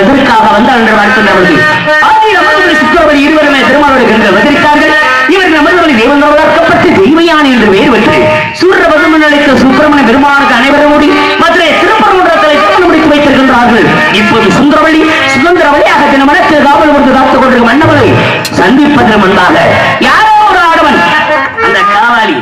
எதற்காக வந்தால் என்று வாழ்த்துள்ளவர்கள் சுற்றவர்கள் இருவருமே திருமாவளவர்கள் வந்திருக்கார்கள். இவர்கள் நமது தெய்வங்கள் வளர்க்கப்பட்டு தெய்வயான என்று பெயர் பெற்று சூரியபகமன் அளித்த சுப்பிரமணிய பெருமானுக்கு அனைவரும் கூடி மதுரை திருப்பரங்குன்றத்தை திருமணம் முடித்து வைத்திருக்கின்றார்கள். இப்போது சுந்தரவள்ளி சுதந்திர வழியாக தினமனத்தில் காவல் கொடுத்து காத்துக் கொண்டிருக்கும் மன்னவரை சந்திப்பதற்கு முன்பாக யாரோ ஒரு ஆடவன் அந்த காவாலி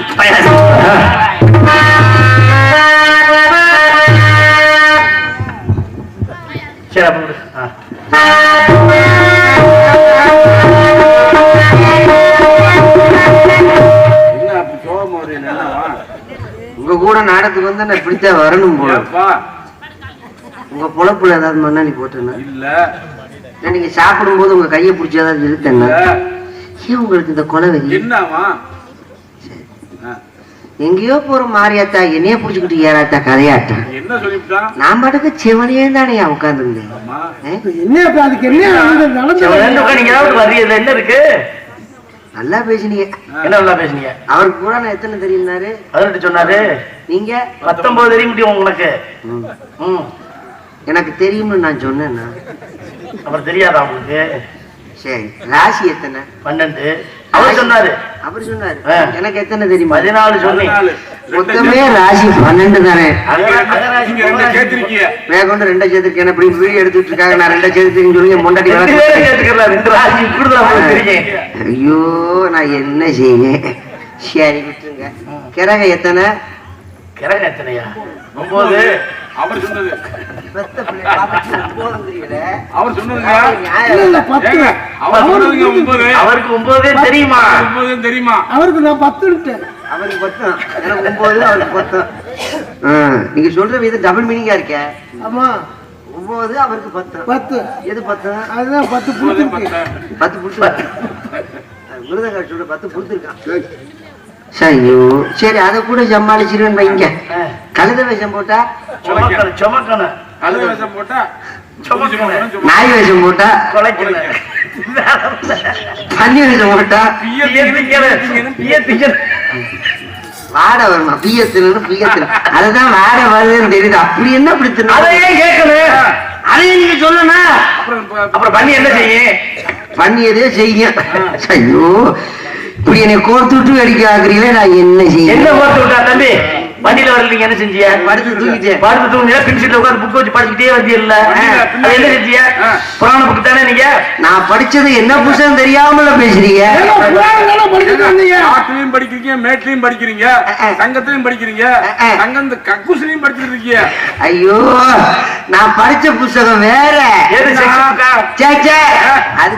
உங்க கூட நாடத்துக்கு வந்து நான் இப்படித்தான் வரணும் போல. உங்க பொழப்புல ஏதாவது மண்ணாளி போட்டேன்னா இல்ல, நீங்க சாப்பிடும் போது உங்க கையை பிடிச்சி ஏதாவது இழுத்தேன்னா ஏன் உங்களுக்கு இந்த கொலை வெறி? எங்கேயோ போற மாரியாத்தா என்னைய புடிச்சுக்கிட்டு ஏறாத்தா கதையாட்டா என்ன சொல்லிவிட்டா? நான் பாட்டுக்கு செவனே தானே உட்காந்துருந்தேன். என்ன இருக்கு? நல்லா பேசுனீங்க. என்ன நல்லா பேசுனீங்க? அவருக்கு கூட நான் எத்தனை தெரியும்னாரு? 18 சொன்னாரு. நீங்க 19 தெரிய முடியும் உங்களுக்கு. எனக்கு தெரியும்னு நான் சொன்னேன்னா அப்புறம் தெரியாதா உங்களுக்கு? சரி, ராசி எத்தனை? 12. அவர் சொன்னாரு. எனக்கு எத்தனை தெரியுமா? 14 சொன்னீங்க. மொத்தமே ராசி 12 தானே. நீங்க ரெண்டு சேர்த்திருக்கீங்க. மேற்கொண்டு 2 சேர்த்திருக்கேன். அப்படி வீடியோ எடுத்துட்டு இருக்காங்க. நான் 2 சேர்த்துருக்கேன்னு சொல்லுங்க. முன்னாடி சேர்த்துக்கலாம். 2 ராசி இப்படிதான் தெரியும். ஐயோ, நான் என்ன செய்வேன்? சரி விட்டுருங்க. கிரக எத்தனை? கிரக எத்தனையா? 9. அவர் சொன்னது. அவர் சொன்னதுங்க. அவர் சொன்னதுங்க 9. அவருக்கு 9 தெரியுமா? 9 தெரியுமா? அவருக்கு நான் 10 விட்டேன். அவருக்கு 10, எனக்கு 9, அவருக்கு 10. நீங்க சொல்ற விதம் டபுள் மீனிங்கா இருக்க. ஆமா, 9 அவருக்கு 10. 10 எது 10? அதுதான் 10 புடிச்சிருக்கு. 10 புடிச்சு விருதங்க சொல்ற 10 புடிச்சிருக்கான். ஐயோ, சரி, அதை கூட சமாளிச்சிருவேன் வைங்க. கழுத வேஷம் போட்டா சுமக்கணும். கழுத வேஷம் போட்டா நாய் வேஷம் போட்டா பன்னி வேஷம் போட்டா வாட வருமா? பியத்துல அதுதான் வாட வருதுன்னு தெரியுது. அப்படி என்ன அப்படி கேட்கணும். அதையும் நீங்க சொல்லணும். அப்புறம் பண்ணி என்ன செய்யும்? பண்ணியதே செய்யும். ஐயோ, இப்படி என்னை கோர்த்து விட்டு அடிக்க ஆக்குறீங்களே, நான் என்ன செய்ய? என்ன கோர்த்து விட்டா தம்பி? வண்டியில வரலீங்க, என்ன செஞ்சிய? படுத்து தூங்கிட்டேன். படுத்து தூங்கியா? பின்சிட்ல உட்காந்து புக் வச்சு படிச்சுட்டே வந்தியல்ல, என்ன செஞ்சிய? புராண புக்கு தானே நீங்க? நான் படிச்சது என்ன புத்தகம் தெரியாமல பேசுறீங்க. ஆட்டிலையும் படிக்கிறீங்க, மேட்லையும் படிக்கிறீங்க, சங்கத்திலையும் படிக்கிறீங்க, சங்கம் கக்கூசிலையும் படிச்சுட்டு இருக்கீங்க. ஐயோ, நான் படிச்ச புத்தகம் வேற. அது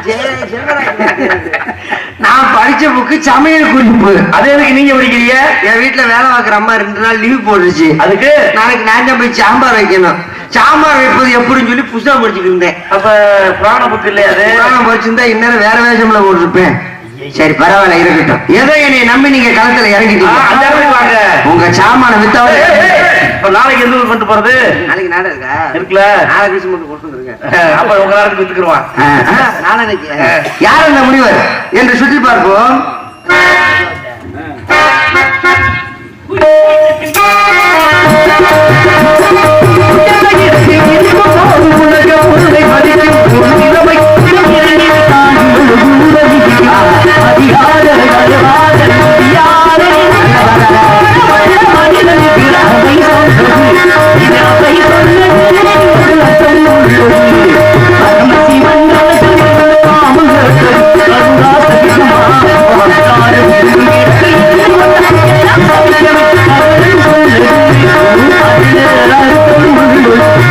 நான் படிச்ச புக்கு சமையல் குறிப்பு. அது எதுக்கு நீங்க படிக்கிறீங்க? என் வீட்டுல வேலை பார்க்குற அம்மா 2 நாள் லீவ் போட்டுருச்சு. அதுக்கு நாளைக்கு நான் தான் போய் சாம்பார் வைக்கணும். சாம்பார் வைப்பது எப்படின்னு சொல்லி புத்தகம் படிச்சுட்டு இருந்தேன். அப்ப புராண புக்கு இல்லையா? அது புராணம் படிச்சிருந்தா இந்நேரம் வேற வேஷம்ல போட்டிருப்பேன். சரி, பரவாயில்ல, இருக்கட்டும். ஏதோ என்னை நம்பி நீங்க களத்துல இறங்கிட்டீங்க. உங்க சாமான வித்தவரை இப்ப நாளைக்கு எந்த ஊர் கொண்டு போறது? நாளைக்கு நாடகம் இருக்கா? இருக்குல்ல, நாளைக்கு மட்டும் கொடுத்துருங்க. அப்ப உங்க நாளைக்கு வித்துக்குருவான். நாளைக்கு யார் அந்த முனிவர் என்று சுற்றி பார்ப்போம்.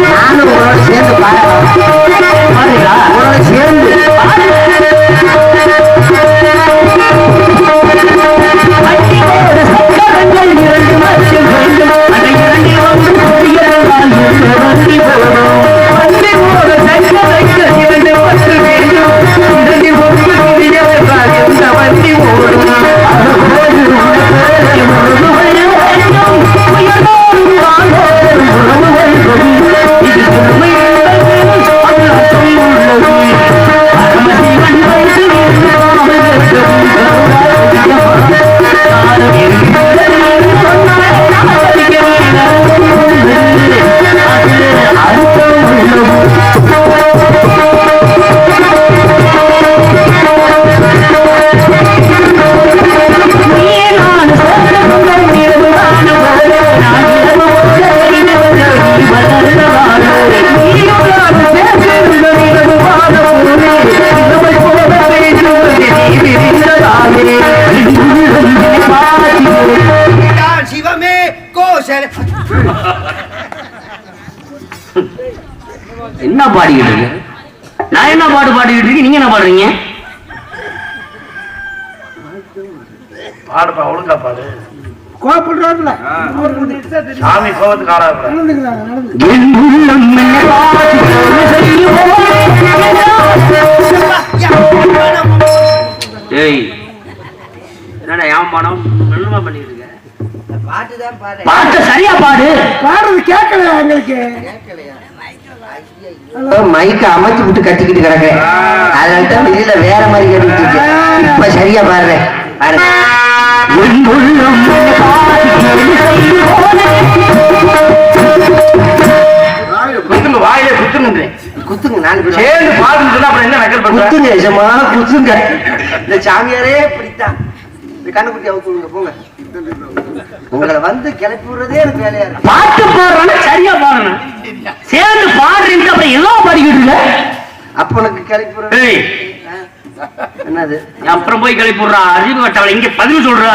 நானும் உங்களோட சேர்ந்து உங்களோட சேர்ந்து என்ன பாடிக்கிட்டு இருக்கு? நான் என்ன பாட்டு பாடிக்கிட்டு இருக்கேன், நீங்க என்ன பாடுறீங்க? பாடுப்பா, ஒழுங்கா பாடு. கோபப்படுறாருல சாமி கோபத்துக்கு ஆளாக என்னடா ஏமானம் என்னமா பண்ணிட்டு இருக்க? பாட்டு சரியா பாடு. பாடுறது கேட்கலையா உங்களுக்கு? மைக்க அமைச்சு விட்டு கட்டிக்கிட்டு கிடக்கு. அதனால்தான் வெளியில வேற மாதிரி கேட்டுட்டு இருக்கு. இப்ப சரியா பாடுறேன். வாயிலே குத்துனுன்றேன். குத்துங்க 4 பேர் சேர்ந்து பாடுன்னு சொன்னா அப்புறம் என்ன நக்கல் பண்ற? குத்துங்க எஜமா குத்துங்க. இந்த சாமியாரே இப்படித்தான். இந்த கண்ணுக்குட்டி அவுத்துங்க போங்க. உங்களை வந்து கிளப்பி விடுறதே எனக்கு வேலையா இருக்கு. பாட்டு பாடுறானே சரியா பாடுறேன். சேர்ந்து பாடுறீங்க அப்புறம் எல்லாம் பாடிக்கிட்டு இருக்க. அப்பனுக்கு கிளப்பி விடுறது ஏய், என்னது? அப்புறம் போய் கிளப்பி விடுறா. அறிவு கட்டவளை இங்க பதில் சொல்றா.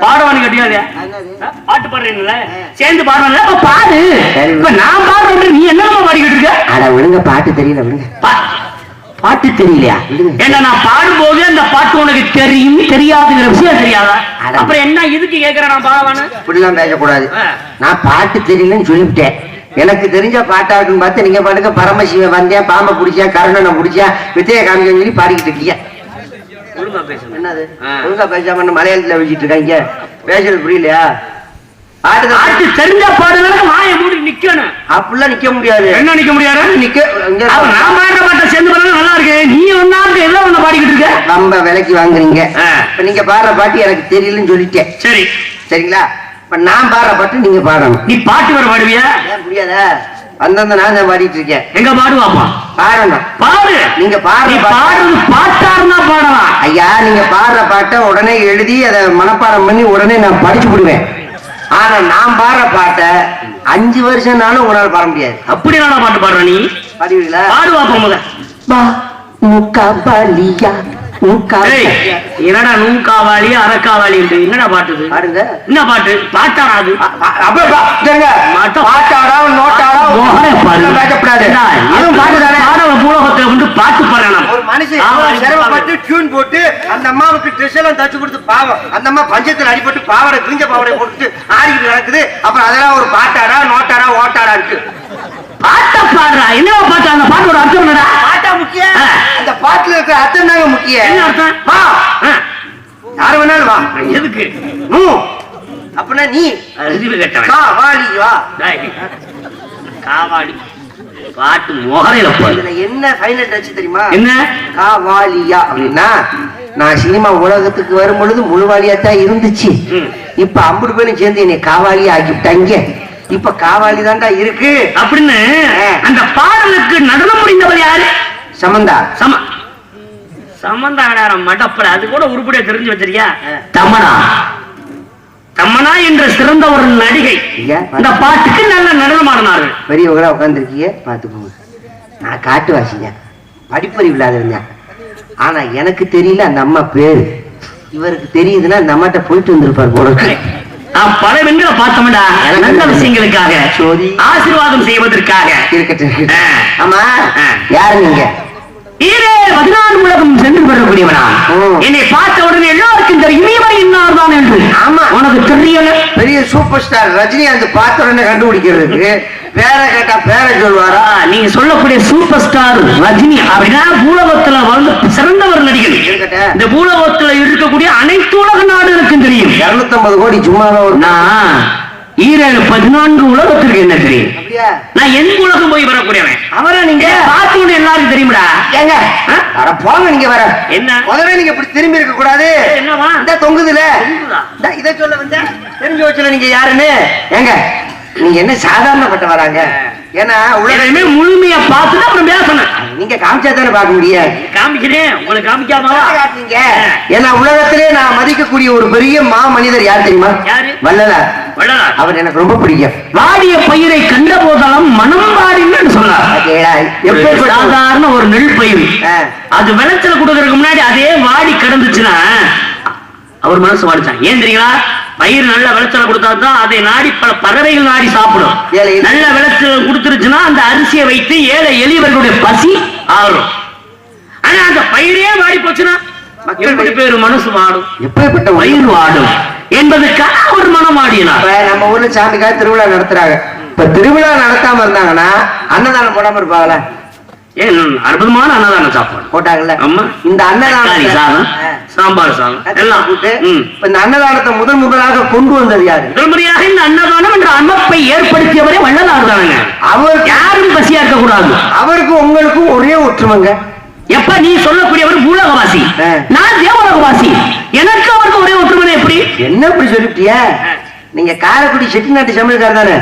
பாடுவானு கட்டியாத என்னது? பாட்டு பாடுறீங்கல்ல, சேர்ந்து பாடுவாங்கல்ல, அப்ப பாடு. சரி. இப்ப நான் பாடுறேன், நீ என்னமா பாடிக்கிட்டு இருக்க? அட விடுங்க, பாட்டு தெரியல விடுங்க. பாட்டு தெரியலையா? விடுங்க. ஏன்னா நான் பாடும்போது அந்த பாட்டு உனக்கு தெரியும் தெரியாதுங்கிற விஷயம் தெரியாதா? அட. அப்புறம் என்ன இதுக்கு கேக்குறேன் நான் பாடுவானு? இப்படிலாம் பேசக்கூடாது. நான் பாட்டு தெரியலன்னு சொல்லிவிட்டேன். எனக்கு தெரிஞ்ச பாட்டா இருக்குன்னு பார்த்து நீங்க பாட்டுக்க பரமசிவன் வந்தேன், பாம்பை பிடிச்சா, கருணனை பிடிச்சா, வித்தைய காமிக்க சொல்லி பாடிக்கிட்டு இருக்கீங்க. ஒழுங்கா பேசணும். என்னது? ஒழுங்கா பேசாம மலையாளத்துல வச்சுட்டு இருக்காங்க. பேசுறது புரியலையா? பாட்டு தெரிஞ்ச பாடுறதுக்கு வாயை மூடி நிக்கணும். அப்படிலாம் நிக்க முடியாது. என்ன நிக்க முடியாது? நிக்க இங்க அவன் நான் பாடுற பாட்டை சேர்ந்து பாடுறது நல்லா இருக்கு. நீ ஒன்னாவது எல்லாம் ஒண்ணு பாடிக்கிட்டு இருக்க. நம்ம விலைக்கு வாங்குறீங்க. இப்ப நீங்க பாடுற பாட்டு எனக்கு தெரியலன்னு சொல்லிட்டேன். சரி, சரிங்களா? இப்ப நான் பாடுற பாட்டு நீங்க பாடணும். நீ பாட்டு வர பாடுவியா? ஏன் புரியாதா? அந்தந்த நான் தான் பாடிட்டு இருக்கேன். எங்க பாடுவாப்பா? பாடணும். பாடு. நீங்க நீ பாடுறது பாடுறது பாட்டாருன்னா பாடலாம். ஐயா, நீங்க பாடுற பாட்டை உடனே எழுதி அதை மனப்பாடம் பண்ணி உடனே நான் படிச்சு விடுவேன். ஆனா நான் பாடுற பாட்டை 5 வருஷம்னாலும் உங்களால பாட முடியாது. அப்படி என்ன பாட்டு பாடுற நீ? பாடுவீங்களா? பாடுவாப்பா முத. பா முகபலியா ஏய், என்னடா நூங்காவாளி அரக்காவாளி என்னடா பாட்டு இது? பாடுங்க. என்ன பாட்டு? பாட்டாடா அது? பாட்டாடா நோட்டாடா மோகனே பாடு. பேசப்படாது. ஏண்டா, அதுவும் பாட்டு தானே. பாடவ பூலோகத்துல வந்து பாட்டு பாடணும். ஒரு மனுஷன் எவ்வளவு சிரமப்பட்டு டியூன் போட்டு அந்த அம்மாவுக்கு ட்ரெஸ் எல்லாம் தச்சு கொடுத்து பாவம் அந்த அம்மா பஞ்சத்தில் அடிபட்டு பாவாடை கிழிஞ்ச பாவாடை போட்டுட்டு ஆடிக்கிட்டு நடக்குது. அப்புறம் அதெல்லாம் ஒரு பாட்டாடா நோட்டாடா ஓட்டாடா இருக்கு. பாட்டை பாடுறா. என்னவா பாட்டு? அந்த பாட்டோட அர்த்தம் என்னடா? பாட்டா முக்கியம். அந்த பாட்டுல இருக்கிற அர்த்தம் தாங்க முக்கியம். என்ன அர்த்தம்? வா, யாரு வேணாலும் வா. எதுக்கு? அப்படின்னா நீ அறிவு கட்டவன். வாடி வா. டேய், காவாளி பாட்டு மோகரையில போய் இதுல என்ன ஃபைனல் டச் தெரியுமா? என்ன? காவாலியா அப்படின்னா நான் சினிமா உலகத்துக்கு வரும் பொழுது முழுவாளியா தான் இருந்துச்சு. இப்ப 50 பேரும் சேர்ந்து என்னை காவாலியா ஆக்கிவிட்டாங்க. இப்ப காவாலி தான்டா இருக்கு அப்படின்னு அந்த பாடலுக்கு நடனம் புரிந்தவர் யாரு? சமந்தா. சமந்தா மடப்பட அது கூட உருப்படியா தெரிஞ்சு வச்சிருக்கியா? தமனா. தமனா என்ற சிறந்த ஒரு நடிகை இந்த பாட்டுக்கு நல்ல நடனம் ஆடினார்கள். பெரியவங்களா உட்கார்ந்து இருக்கீங்க பாத்துக்கோங்க. நான் காட்டுவாசிங்க, படிப்பறிவு இல்லாதவங்க. ஆனா எனக்கு தெரியல அந்த அம்மா பேரு. இவருக்கு தெரியுதுன்னா அந்த அம்மாட்ட போயிட்டு வந்திருப்பாரு போல. பல பெண்களை பார்த்தோம்டா நல்ல விஷயங்களுக்காக, ஆசீர்வாதம் செய்வதற்காக. இருக்கட்டும். ஆமா, யாரு நீங்க? 14 உலகம் சென்று பெறக்கூடியவனா? என்னை பார்த்த உடனே எல்லாருக்கும் தெரியும் இவன் இன்னார்தான் என்று. ஆமா, உனக்கு தெரியல? பெரிய சூப்பர் ஸ்டார் ரஜினிகாந்த் பார்த்த உடனே கண்டுபிடிக்கிறதுக்கு பேரை கேட்டா பேரை சொல்வாரா? நீங்க சொல்லக்கூடிய சூப்பர் ஸ்டார் ரஜினி அப்படின்னா பூலோகத்துல வந்து சிறந்த ஒரு நடிகர். இந்த பூலோகத்துல இருக்கக்கூடிய அனைத்து உலக நாடுகளுக்கும் தெரியும். 250 கோடி சும்மாதான் ஒரு. நான் 14 உலகத்திற்கு என்ன தெரியும்? நான் எந்த உலகம் போய் வரக்கூடியவன். அவரா நீங்க? பார்த்து எல்லாருக்கும் தெரியும்டா. ஏங்க அட போங்க, நீங்க வர என்ன முதல்ல நீங்க இப்படி திரும்பி இருக்க கூடாது. என்னவா இந்த தொங்குதுல இதை சொல்ல வந்த தெரிஞ்சு வச்சுல நீங்க யாருன்னு. ஏங்க நீங்க என்ன சாதாரணப்பட்ட வராங்க? ஏன்னா உலகமே முழுமையா பார்த்துட்டு அப்புறம் பேசணும். நீங்க காமிச்சா தானே பார்க்க முடியாது. காமிக்கிறேன், உங்களுக்கு காமிக்காமவா? ஏன்னா உலகத்திலே நான் மதிக்கக்கூடிய ஒரு பெரிய மா மனிதர் யார் தெரியுமா? யாரு? வள்ளலார். வள்ளலார் அவர் எனக்கு ரொம்ப பிடிக்கும். வாடிய பயிரை கண்ட போதெல்லாம் மனம் வாடின்னு சொன்னார். சாதாரண ஒரு நெல் பயிர் அது விளைச்சல் கொடுக்கறதுக்கு முன்னாடி அதே வாடி கிடந்துச்சுன்னா அவர் மனசு வாடிச்சான். ஏன் தெரியுங்களா? பயிர் நல்ல விளைச்சலை கொடுத்தாதான் அதை நாடி பல பறவைகள் நாடி சாப்பிடும். நல்ல விளைச்சல் கொடுத்துருச்சுன்னா அந்த அரிசியை வைத்து ஏழை எளியவர்களுடைய பசி ஆறும். ஆனா அந்த பயிரே வாடி போச்சுன்னா மக்கள் பேரு மனசு வாடும், எப்படிப்பட்ட பயிர் வாடும் என்பதுக்காக ஒரு மனம் ஆடினார். நம்ம ஊர்ல சாமிக்காக திருவிழா நடத்துறாங்க. இப்ப திருவிழா நடத்தாம இருந்தாங்கன்னா அன்னதானம் போடாம இருப்பாங்களா? அற்புதமான அன்னதானம் சாப்பாடு போட்டாங்கல்ல. இந்த அன்னதானம் சாதம், சாம்பார் சாதம் எல்லாம் போட்டு இந்த அன்னதானத்தை முதலாக கொண்டு வந்தது யாரு? முதல் முறையாக இந்த அன்னதானம் என்ற அமைப்பை ஏற்படுத்தியவரே வள்ளலார் தானுங்க. அவர் யாரும் பசியா இருக்க கூடாது. அவருக்கு உங்களுக்கும் ஒரே ஒற்றுமைங்க. எப்ப நீ சொல்லக்கூடியவர் பூலோகவாசி, நான் தேவலோகவாசி. எனக்கு அவருக்கு ஒரே ஒற்றுமை. எப்படி என்ன இப்படி சொல்லிட்டிய? நீங்க காரைக்குடி செட்டிநாட்டு சமையல்கார தானே?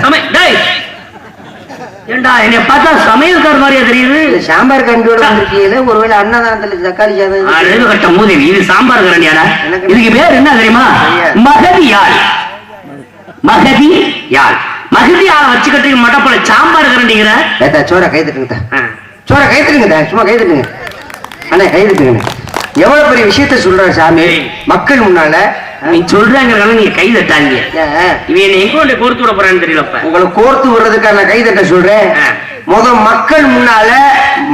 ஏண்டா என்னை பார்த்தா சமையல்கார மாதிரியா தெரியுது? இந்த சாம்பார் கண்டியோட வந்திருக்கீங்களே, ஒருவேளை அன்னதானத்துல தக்காளி சாதம் அறிவு கட்ட மூதேவி, இது சாம்பார் கரண்டியாடா. எனக்கு இதுக்கு பேர் என்ன தெரியுமா? தெரியாது. மகதியாள். மகதியாள். மகதியாளை வச்சுக்கிட்டு மட்டப்பட சாம்பார் கரண்டிங்கிற. ஏத்தா சோற கை தட்டுங்க, சோற கை தட்டுங்க, சும்மா கை தட்டுங்க அண்ணே, கை தட்டுங்க. எவ்வளவு பெரிய விஷயத்த சொல்ற சாமி மக்கள் முன்னால. நீ சொல்றாங்க நீங்க கை தட்டாங்க. ஏன் இவன் எங்க கொண்டு கோர்த்து விட போறான்னு தெரியலப்ப. உங்களை கோர்த்து விடுறதுக்கான கை தட்ட சொல்றேன். மக்கள் முன்னால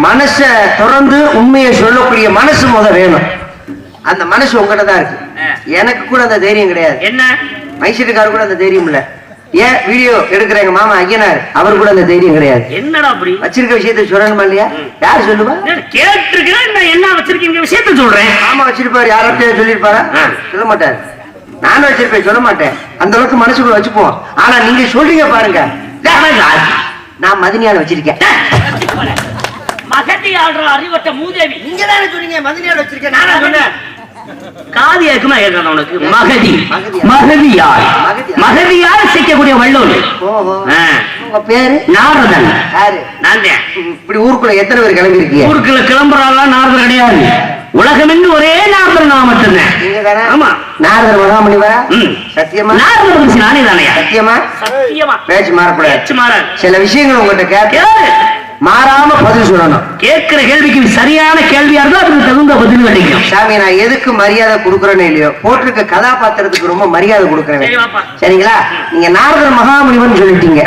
மனச திறந்து உண்மையை சொல்லக்கூடிய மனசு வேணும். அந்த மனசு உங்ககிட்ட தான் இருக்கு. எனக்கு கூட அந்த தைரியம் கிடையாது. என்ன மைசூருக்காரு கூட அந்த தைரியம் இல்ல. ஏன் வீடியோ எடுக்கிற எங்க மாமா ஐயனார், அவர் கூட அந்த தைரியம் கிடையாது. என்னடா அப்படி வச்சிருக்க விஷயத்தை சொல்லணுமா இல்லையா? யாரு சொல்லுவா? கேட்டிருக்கிறேன். நான் என்ன வச்சிருக்கீங்க விஷயத்த சொல்றேன். மாமா வச்சிருப்பாரு, யார்கிட்ட சொல்லிருப்பாரா? சொல்ல மாட்டாரு. நானும் வச்சிருப்பேன், சொல்ல மாட்டேன். அந்த அளவுக்கு மனசுக்குள்ள வச்சுப்போம். ஆனா நீங்க சொல்றீங்க பாருங்க, நான் மதினியால வச்சிருக்கேன். மகதியாள் அறிவட்ட மூதேவி. நீங்க தானே சொன்னீங்க மதினியால வச்சிருக்கேன். நானா சொன்னேன்? காது ஏக்குமா ஏற்கனவே உனக்கு மகதி மகதியாள். மகதியாள் மகதியாள். மகதியாள் சிக்கக்கூடிய வல்லோடு. ஓஹோ. உங்க பேரு? நாரதன். யாரு? நான் தான். இப்படி ஊருக்குள்ள எத்தனை பேர் கிளம்பி இருக்கீங்க? ஊருக்குள்ள கிளம்புறாள் நாரதன் கிடையாது. உலகமென்று ஒரே நாரதன் நான் மட்டும்தான். நீங்க தானே? ஆமா. நாரதர் மகாமணிவரா? சத்தியமா? நாரதன் நானே தானையா? சத்தியமா? சத்தியமா. பேச்சு மாறக்கூடாது. பேச்சு மாறாது. சில விஷயங்கள் உங்ககிட்ட கேட்க மாறாம பதில் சொல்லணும். கேட்கிற கேள்விக்கு சரியான கேள்வியா இருந்தா அதுக்கு தகுந்த பதில் கிடைக்கும். சாமி, நான் எதுக்கு மரியாதை கொடுக்கறேன்னு இல்லையோ, போட்டிருக்க கதாபாத்திரத்துக்கு ரொம்ப மரியாதை கொடுக்கறேன். சரி வாப்பா. சரிங்களா? நீங்க நாரதர் மகாமுனிவன் சொல்லிட்டீங்க.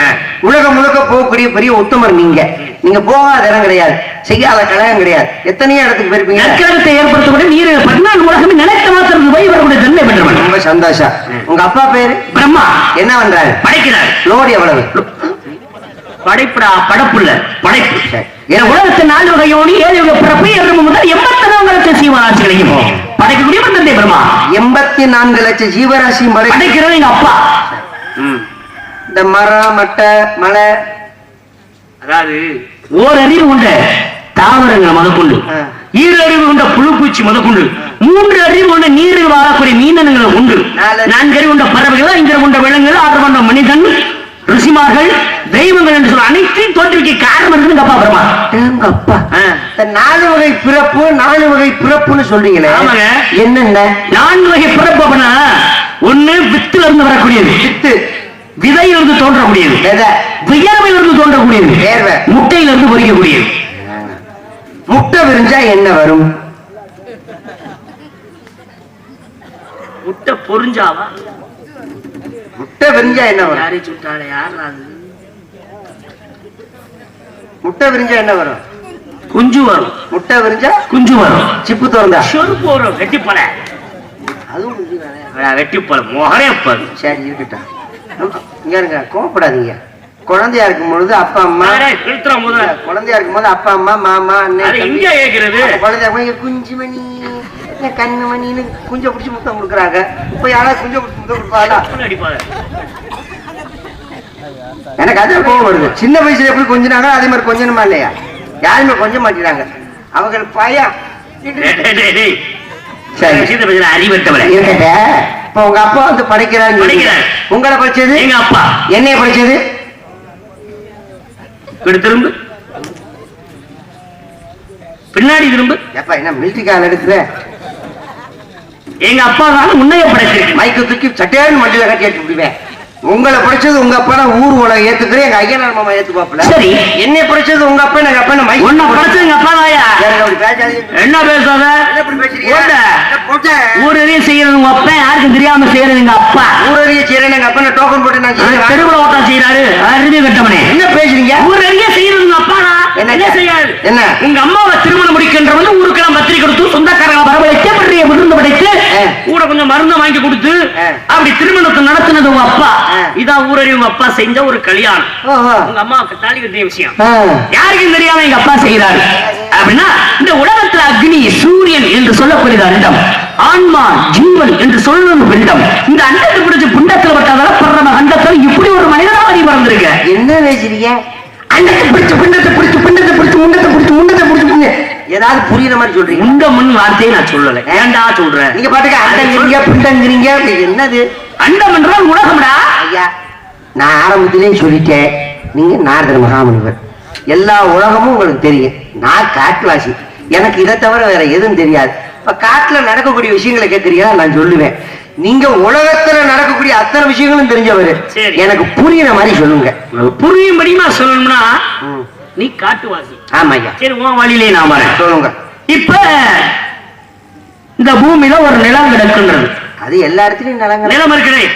உலகம் முழுக்க போகக்கூடிய பெரிய உத்தமர் நீங்க. நீங்க போகாத இடம் கிடையாது, செய்யாத கழகம் கிடையாது. எத்தனையோ இடத்துக்கு போயிருப்பீங்க. நற்கலத்தை ஏற்படுத்தக்கூடிய நீர் 14 உலகம் நினைத்த மாத்திரம் போய் வரக்கூடிய தன்மை பெற்றவன். ரொம்ப சந்தோஷம். உங்க அப்பா பேரு? பிரம்மா. என்ன பண்றாரு? படைக்கிறார். லோடு எவ்வளவு? படைப்புடா, படப்புள்ள படைப்பு. என் உலகத்தின் 4 வகை யோனி, 7 வகை பிறப்பு, 7 முதல் 84 லட்சம் ஜீவராசிகளையும் படைக்கக்கூடிய தந்தை பிரம்மா. 84 லட்சம் ஜீவராசியும் படைக்கிறது எங்க அப்பா. இந்த மரம், மட்டை, மலை, அதாவது ஓரறிவு கொண்ட தாவரங்கள் முதற்கொண்டு, ஈரறிவு கொண்ட புழுப்பூச்சி முதற்கொண்டு, 3 அறிவு கொண்ட நீரில் வாழக்கூடிய மீனங்களை உண்டு, 4 அறிவு கொண்ட பறவைகள், 5 அறிவு கொண்ட விலங்குகள், 6 கொண்ட மனிதன், ரிஷிமார்கள், தெய்வங்கள் என்று சொல்ல அனைத்தையும் தோற்றுவிக்க காரணம் இருக்கு அப்பா பிரம்மா. எங்க அப்பா. இந்த 4 வகை பிறப்பு, 4 வகை பிறப்புன்னு சொல்றீங்களே, என்னென்ன? 4 வகை பிறப்பு அப்படின்னா, ஒண்ணு வித்துல இருந்து வரக்கூடியது, வித்து, விதையிலிருந்து தோன்றக்கூடியது, வியர்வையிலிருந்து தோன்றக்கூடியது, முட்டையிலிருந்து பொறிக்கக்கூடியது. முட்டை விரிஞ்சா என்ன வரும்? முட்டை பொறிஞ்சாவா? முட்டை விரிஞ்சா என்ன வரும்? யாரை சுட்டாளே, யார் அது? முட்டை விரிஞ்சா என்ன வரும்? குஞ்சு வரும். முட்டை விரிஞ்சா குஞ்சு வரும். சிப்பு திறந்தா சொருப்பு வரும். வெட்டிப்பல, அதுவும் வெட்டிப்பல மொகரே பல். சரி இருக்கட்டும். இங்க இருங்க, கோவப்படாதீங்க. குழந்தையா இருக்கும் பொழுது அப்பா அம்மா, குழந்தையா இருக்கும் போது அப்பா அம்மா, மாமா, அண்ணன், இங்க கேக்குறது. குழந்தையா இருக்கும் குஞ்சு மணி, கண்ணு மணின்னு குஞ்ச பிடிச்சி முத்தம் கொடுக்குறாங்க. இப்ப யாராவது குஞ்ச பிடிச்சி முத்தம் கொடுப்பாடா? எனக்கு அதே கோவம் வருது. சின்ன வயசுல எப்படி கொஞ்சினாங்க அதே மாதிரி கொஞ்சணுமா இல்லையா? யாருமே கொஞ்ச மாட்டேறாங்க. அவங்களுக்கு பயம். அறிவட்டவரை இருக்கட்ட. இப்ப உங்க அப்பா வந்து படிக்கிறாங்க. உங்களை படிச்சது எங்க அப்பா. என்னைய படிச்சது திரும்ப பின்னாடி திரும்ப. எப்ப என்ன மிலிட்டரி கால் எடுக்கிற? எங்க அப்பா தான் முன்னைய படைச்சிருக்கு. மைக்கு தூக்கி சட்டையான்னு மண்டியில கட்டி எடுத்து விடுவேன். உங்களை படிச்சது உங்க அப்பா ஊர் உலகம் ஏத்துக்கிறேன். எங்க ஐயனார் மாமா ஏத்துப்பாப்புல. சரி, என்னை படிச்சது உங்க அப்பா, எங்க அப்பா மைக் ஒன்ன படிச்சது எங்க அப்பா தாயா. என்ன பேசாத? ஊரறிய செய்யறது உங்க அப்பா, யாருக்கும் தெரியாம செய்யறது எங்க அப்பா. ஊரறிய செய்யறேன் எங்க அப்பா. டோக்கன் போட்டு நான் தெருவுல ஓட்டம் செய்யறாரு. அறிவு கட்டவனே, என்ன பேசுறீங்க? ஊரறிய செய்யறது உங்க அப்பா. என்ன செய்யாது? என்ன உங்க அம்மாவை திருமணம் முடிக்கின்றவங்க ஊருக்கெல்லாம் பத்திரிக்கை கொடுத்து, சொந்தக்காரங்க வரவழைத்து, பெரிய விருந்து படைத்து, கூட கொஞ்சம் மருந்து வாங்கி கொடுத்து, அப்படி திருமணத்தை நடத்தினது உங்க அப்பா. இதான் ஊரறி உங்க அப்பா செஞ்ச ஒரு கல்யாணம். உங்க அம்மாவுக்கு தாலி கட்டிய விஷயம் யாருக்கும் தெரியாம எங்க அப்பா செய்யறாரு. அப்படின்னா இந்த உலகத்துல அக்னி, சூரியன் என்று சொல்லக்கூடிய அண்டம், ஆன்மா, ஜீவன் என்று சொல்வது பிண்டம். இந்த அண்டத்தை பிடிச்ச பிண்டத்துல பட்டாதால பரம அண்டத்துல இப்படி ஒரு மனிதனாக நீ பிறந்திருக்க. என்ன பேசுறீங்க? அண்டத்தை பிடிச்சு பிண்டத்தை பிடிச்சு பிண்டத்தை பிடிச்சு முண்டத்தை பிடிச்சு முண்டத்தை பிடிச்சு ஏதாவது புரியுற மாதிரி சொல்றீங்க? உண்ட முன் வார்த்தையை நான் சொல்லல. ஏன்டா சொல்றேன்? நீங்க பாட்டுக்க அண்டங்கிறீங்க பிண்டங்கிறீங்க. என்னது அண்டம் என்றால் உலகம்டா. ஐயா, நான் ஆரம்பத்திலேயே சொல்லிட்டேன், நீங்க நாரதர் மகாமுனிவர். எல்லா உலகமும் உங்களுக்கு தெரியும். நான் காட்டுவாசி, எனக்கு இதை தவிர வேற எதுவும் தெரியாது. இப்ப காட்டுல நடக்கக்கூடிய விஷயங்களை கேட்கறீங்களா, நான் சொல்லுவேன். நீங்க உலகத்துல நடக்கக்கூடிய அத்தனை விஷயங்களும் தெரிஞ்சவரு, எனக்கு புரியுற மாதிரி சொல்லுங்க. புரியும்படியுமா சொல்லணும்னா நீ காட்டுவாசி. ஆமா ஐயா. சரி, உன் வழியிலே நான் வரேன். சொல்லுங்க. இப்ப இந்த பூமியில ஒரு நிலம் கிடக்குன்றது. அது எல்லா இடத்துலயும் நிலம் இருக்கிறேன்.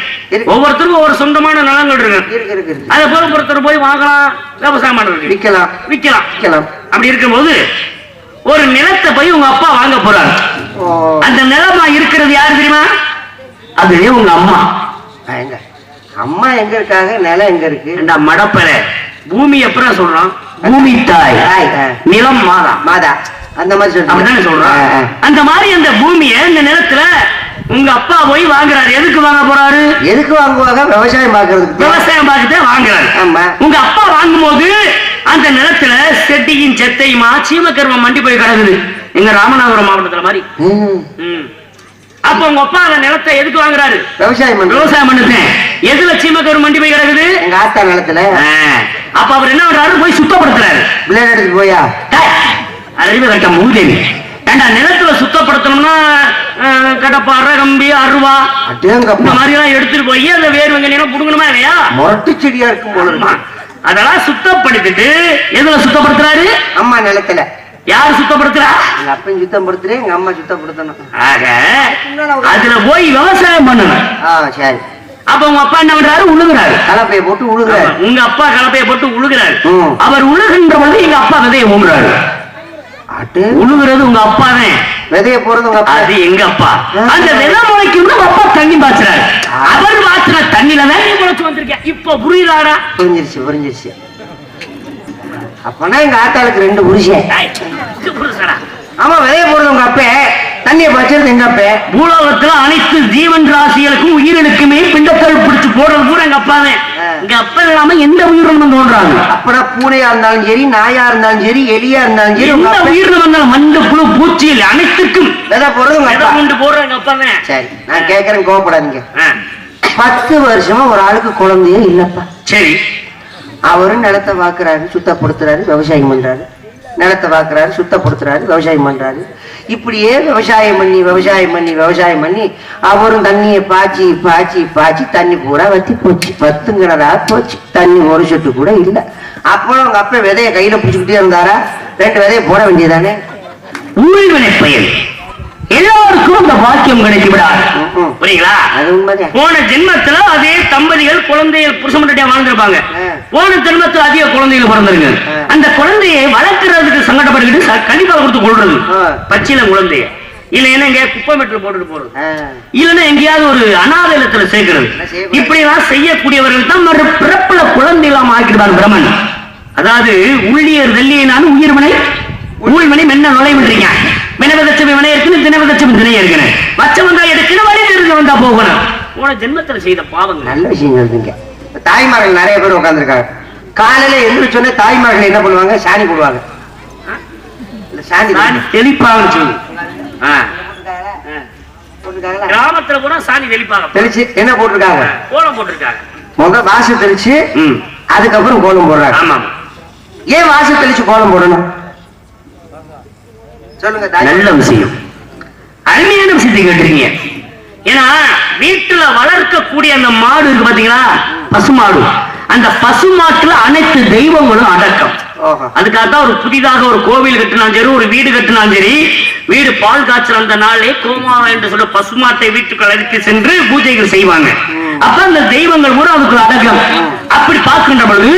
ஒவ்வொருத்தருக்கும் ஒரு சொந்தமான நிலங்கள் இருக்கு. அதை போல ஒருத்தர் போய் வாங்கலாம், விவசாயம் பண்றது, விற்கலாம். அப்படி இருக்கும்போது ஒரு நிலத்தை போய் உங்க அப்பா வாங்க போறாரு. அந்த நிலமா இருக்கிறது யாரு தெரியுமா? அதுவே உங்க அம்மா. அம்மா எங்க இருக்காங்க, நிலம் எங்க இருக்கு? இந்த மடப்பற பூமி எப்ப சொல்றான்? பூமி தாய், நிலம் மாதா. மாதா அந்த மாதிரி அப்படித்தானே சொல்றான். அந்த மாதிரி அந்த பூமியை, இந்த நிலத்துல உங்க அப்பா போய் வாங்குறாரு. எதுக்கு வாங்க போறாரு? எதுக்கு வாங்குவாங்க? விவசாயம் பார்க்கறதுக்கு. விவசாயம் பார்த்துட்டு வாங்குறாரு. ஆமா. உங்க அப்பா வாங்கும் போது அந்த நிலத்துல செட்டியும் செத்தையுமா சீமக்கருவம் மண்டி போய் கிடக்குது. எங்க ராமநாதபுரம் மாவட்டத்துல மாதிரி. அப்ப உங்க அப்பா அந்த நிலத்தை எதுக்கு வாங்குறாரு? விவசாயம் பண்ணுறேன். எதுல சீமக்கருவம் மண்டி போய் கிடக்குது? எங்க ஆத்தா நிலத்துல. அப்ப அவர் என்ன பண்றாரு? போய் சுத்தப்படுத்துறாரு. பிள்ளைங்க எடுத்துட்டு போயா அறிவு கட்ட மூதேவி. ஏண்டா நிலத்துல சுத்தப்படுத்தணும்னா கடப்பாறை, கம்பி, அருவா இந்த மாதிரி எல்லாம் எடுத்துட்டு போய் அந்த வேறு வெங்காயம் புடுங்கணுமா இல்லையா? மொரட்டு செடியா இருக்கும் போல. அதெல்லாம் சுத்தப்படுத்திட்டு எதுல சுத்தப்படுத்துறாரு? அம்மா நிலத்துல. யாரு சுத்தப்படுத்துறா? எங்க அப்பன் சுத்தப்படுத்துறேன், எங்க அம்மா சுத்தப்படுத்தணும். ஆக அதுல போய் விவசாயம் பண்ணணும். சரி. அப்ப உங்க அப்பா என்ன பண்றாரு? உழுகுறாரு. கலப்பையை போட்டு உழுகுறாரு. உங்க அப்பா கலப்பையை போட்டு உழுகுறாரு. அவர் உழுகின்ற பொழுது எங்க அப்பா விதையை ஊங்குறாரு. உழுகுறது உங்க அப்பா தான். விதைய போறது உங்க அப்பா. அது எங்க அப்பா. அந்த விதை முளைக்கு அப்பா தண்ணி பாய்ச்சுறாரு. அவர் பாய்ச்சுற தண்ணியில தான் நீ முளைச்சு வந்திருக்க. இப்ப புரியுதாடா? புரிஞ்சிருச்சு. அப்பனா எங்க ஆத்தாளுக்கு 2 புருஷன். ஆமா, விதைய போறது உங்க அப்ப, தண்ணியை பாய்ச்சது எங்க அப்ப. பூலோகத்துல அனைத்து ஜீவன் ராசிகளுக்கும் உயிரினுக்குமே பிண்டத்தல் பிடிச்சு போடுறது பூரா எங்க அப்பா தான். எங்க அப்பா இல்லாம எந்த உயிரினம் தோன்றாங்க. அப்பனா பூனையா இருந்தாலும் சரி, நாயா இருந்தாலும் சரி, எலியா இருந்தாலும் சரி, எந்த உயிரினம் வந்தாலும் மண்டு புழு பூச்சியில் அனைத்துக்கும் விதை போறது உங்க அப்பா. கொண்டு போடுற எங்க அப்பா தான். சரி, நான் கேட்கறேன், கோவப்படாதீங்க. 10 வருஷமா ஒரு ஆளுக்கு குழந்தையே இல்லப்பா. சரி. அவரும் நிலத்தை வாக்குறாரு, சுத்தப்படுத்துறாரு, விவசாயம் பண்றாரு. நிலத்தை வாக்குறாரு, சுத்தப்படுத்துறாரு, விவசாயம் பண்றாரு. இப்படியே விவசாயம் பண்ணி அவரும் தண்ணியை பாய்ச்சி தண்ணி பூரா வத்தி போச்சு. 10 கிணறா போச்சு. தண்ணி ஒரு சொட்டு கூட இல்லை. அப்புறம் உங்க அப்பா விதைய கையில பிடிச்சுக்கிட்டே இருந்தாரா? 2 விதைய போட வேண்டியதானே? ஊழ்வினை பயன் எல்லாருக்கும் அந்த வாக்கியம் கிடைக்கு விடாது. புரியுங்களா? அது உண்மைதான். போன ஜென்மத்துல அதே தம்பதிகள் குழந்தைகள் புருஷன் மட்டும் வாழ்ந்திருப்பாங்க. போன ஜென்மத்துல அதிக குழந்தைகள் பிறந்திருக்கு. அந்த குழந்தையை வளர்க்கறதுக்கு சங்கடப்பட்டுக்கிட்டு கண்டிப்பாக கொடுத்து கொள்றது பச்சில குழந்தைய. இல்லைன்னா எங்க குப்பை மெட்டில் போட்டுட்டு போறது, இல்லைன்னா எங்கேயாவது ஒரு அநாத இல்லத்துல சேர்க்கிறது. இப்படி எல்லாம் செய்யக்கூடியவர்கள் தான் மறு பிறப்புல குழந்தைகளாம் ஆக்கிடுவாங்க பிரம்மன். அதாவது உள்ளியர் வெள்ளியனான உயிர்மனை ஊழ்மனை மென்ன நுழைவிடுறீங்க. மெனவதச்சம் வினை இருக்குன்னு தினவதச்சம் தினை இருக்கணும். மச்சம் வந்தா எடுக்கணும், வழி தெரிஞ்சு வந்தா போகணும். போன ஜென்மத்தில் செய்த பாவங்கள். நல்ல விஷயங்கள் இருக்குங்க. தாய்மார்கள் நிறைய பேர் உட்காந்துருக்காங்க. காலையில எந்திரிச்சோன்னே தாய்மார்கள் என்ன பண்ணுவாங்க? சாணி போடுவாங்க. சாணி தெளிப்பாங்கன்னு சொல்லு. கிராமத்துல கூட சாணி தெளிப்பாங்க. தெளிச்சு என்ன போட்டிருக்காங்க? கோலம் போட்டிருக்காங்க. முதல் வாசல் தெளிச்சு அதுக்கப்புறம் கோலம் போடுறாங்க. ஆமா. ஏன் வாசல் தெளிச்சு கோலம் போடணும்? சொல்லுங்க. நல்ல விஷயம், அருமையான விஷயத்தை கேட்டுறீங்க. ஏன்னா வீட்டுல வளர்க்கக்கூடிய அந்த மாடு இருக்கு பாத்தீங்களா, பசுமாடு. அந்த பசுமாட்டுல அனைத்து தெய்வங்களும் அடக்கம். அதுக்காகத்தான் ஒரு புதிதாக ஒரு கோவில் கட்டினாலும் சரி, ஒரு வீடு கட்டினாலும் சரி, வீடு பால் காய்ச்சல் அந்த நாளே கோமாவா என்று சொல்ல பசுமாட்டை வீட்டுக்குள் அழைத்து சென்று பூஜைகள் செய்வாங்க. அப்ப அந்த தெய்வங்கள் கூட அதுக்கு அடக்கம். அப்படி பார்க்கின்ற பொழுது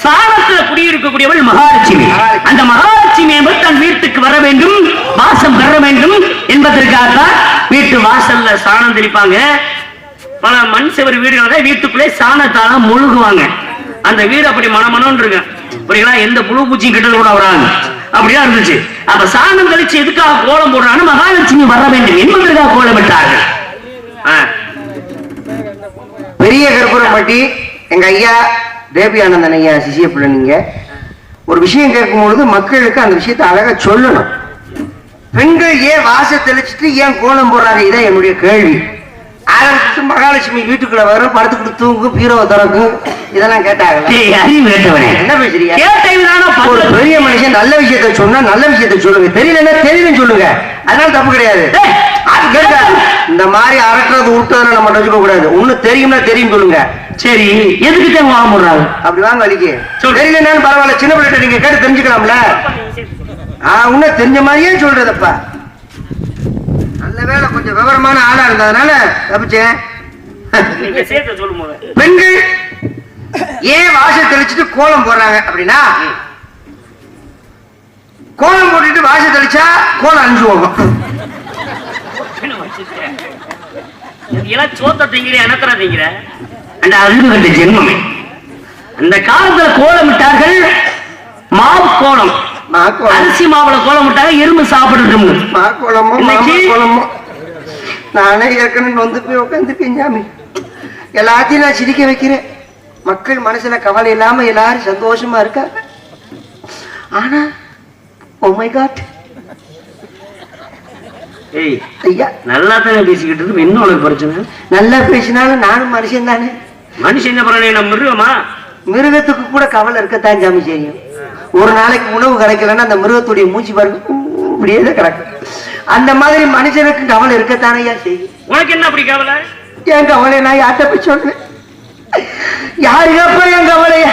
சாணத்துல குடியிருக்கக்கூடியவள் மகாலட்சுமி. அந்த மகாலட்சுமி என்பது தன் வீட்டுக்கு வர வேண்டும், வாசம் பெற வேண்டும் என்பதற்காகத்தான் வீட்டு வாசல்ல சாணம் தெளிப்பாங்க. பல மண் செவரு வீடுகளை வீட்டுக்குள்ளே சாணத்தால முழுகுவாங்க. அந்த வீடு அப்படி மனமனோன்னு இருக்கு. புரியுங்களா? எந்த புழு பூச்சியும் கிட்ட கூட வராங்க. அப்படியா இருந்துச்சு. அப்ப சாணம் கழிச்சு எதுக்காக கோலம் போடுறாங்க? மகாலட்சுமி வர வேண்டும் என்பதற்காக கோலமிட்டார்கள். பெரிய கருப்புரம்பட்டி எங்க ஐயா தேவியானந்தன் ஐயா சிசிய பிள்ளை. நீங்க ஒரு விஷயம் கேட்கும் பொழுது மக்களுக்கு அந்த விஷயத்தை அழகா சொல்லணும். பெண்கள் ஏன் வாச தெளிச்சுட்டு ஏன் கோலம் போடுறாங்க? இதான் என்னுடைய கேள்வி. ஆரம்பிச்சு மகாலட்சுமி வீட்டுக்குள்ள வரும், படுத்துக்கிட்டு தூங்கும், பீரோவை திறக்கும், இதெல்லாம் கேட்டாங்க. ஏய், அறிவு கேட்டவனே. என்ன பேசுறீங்க? கேட்டதுதானே ஒரு பெரிய மனுஷன் நல்ல விஷயத்த சொன்னா நல்ல விஷயத்த சொல்லுங்க, தெரியலன்னா தெரியலன்னு சொல்லுங்க, அதனால தப்பு கிடையாது. அது கேட்டா இந்த மாதிரி அரட்டுறது விட்டதுல நம்ம வச்சுக்க கூடாது. ஒண்ணு தெரியும்னா தெரியும் சொல்லுங்க. சரி, எதுக்கு தான் வாங்க போடுறாங்க? அப்படி வாங்க வலிக்கு தெரியலன்னு பரவாயில்ல, சின்ன பிள்ளைகிட்ட நீங்க கேட்டு தெரிஞ்சுக்கலாம்ல. உன்ன தெரிஞ்ச மாதிரியே சொல்றதப்பா. நல்ல வேலை கொஞ்சம் விவரமான ஆளா இருந்ததுனால தப்பிச்சேன். பெண்கள் ஏன் வாசல் தெளிச்சுட்டு கோலம் போடுறாங்க அப்படின்னா, கோலம் போட்டுட்டு வாசல் தெளிச்சா கோலம் அழிஞ்சு போகும். ஜென்மமே அந்த காலத்துல கோலமிட்டார்கள். மாவு கோலம், அரிசி மாவுல கோலமிட்டாங்க, எறும்பு சாப்பிட்டு. நானே ஏற்கனவே வந்து போய் உட்காந்துருக்கேன் சாமி. எல்லாத்தையும் நான் சிரிக்க வைக்கிறேன். மக்கள் மனசுல கவலை இல்லாம எல்லாரும் சந்தோஷமா இருக்காங்க. ஆனா ஓ மை காட், ஏய் ஐயா நல்லா தானே பேசிக்கிட்டு இருக்கு, என்ன உனக்கு பிரச்சனை? நல்லா பேசினாலும் நானும் மனுஷன் தானே. மனுஷன் என்ன பண்ண, நம்ம மிருகமா? மிருகத்துக்கு கூட கவலை இருக்கத்தான் சாமி செய்யும். ஒரு நாளைக்கு உணவு கிடைக்கலன்னா அந்த மிருகத்துடைய மூச்சு பாருங்க இப்படியே தான் கிடக்கும். அந்த மாதிரி மனுஷனுக்கு கவலை இருக்கத்தானே செய்யும். உனக்கு என்ன அப்படி கவலை? என் கவலை நான் யார்கிட்ட போய் சொல்றேன்? யாருக்கப்ப என் கவலைய?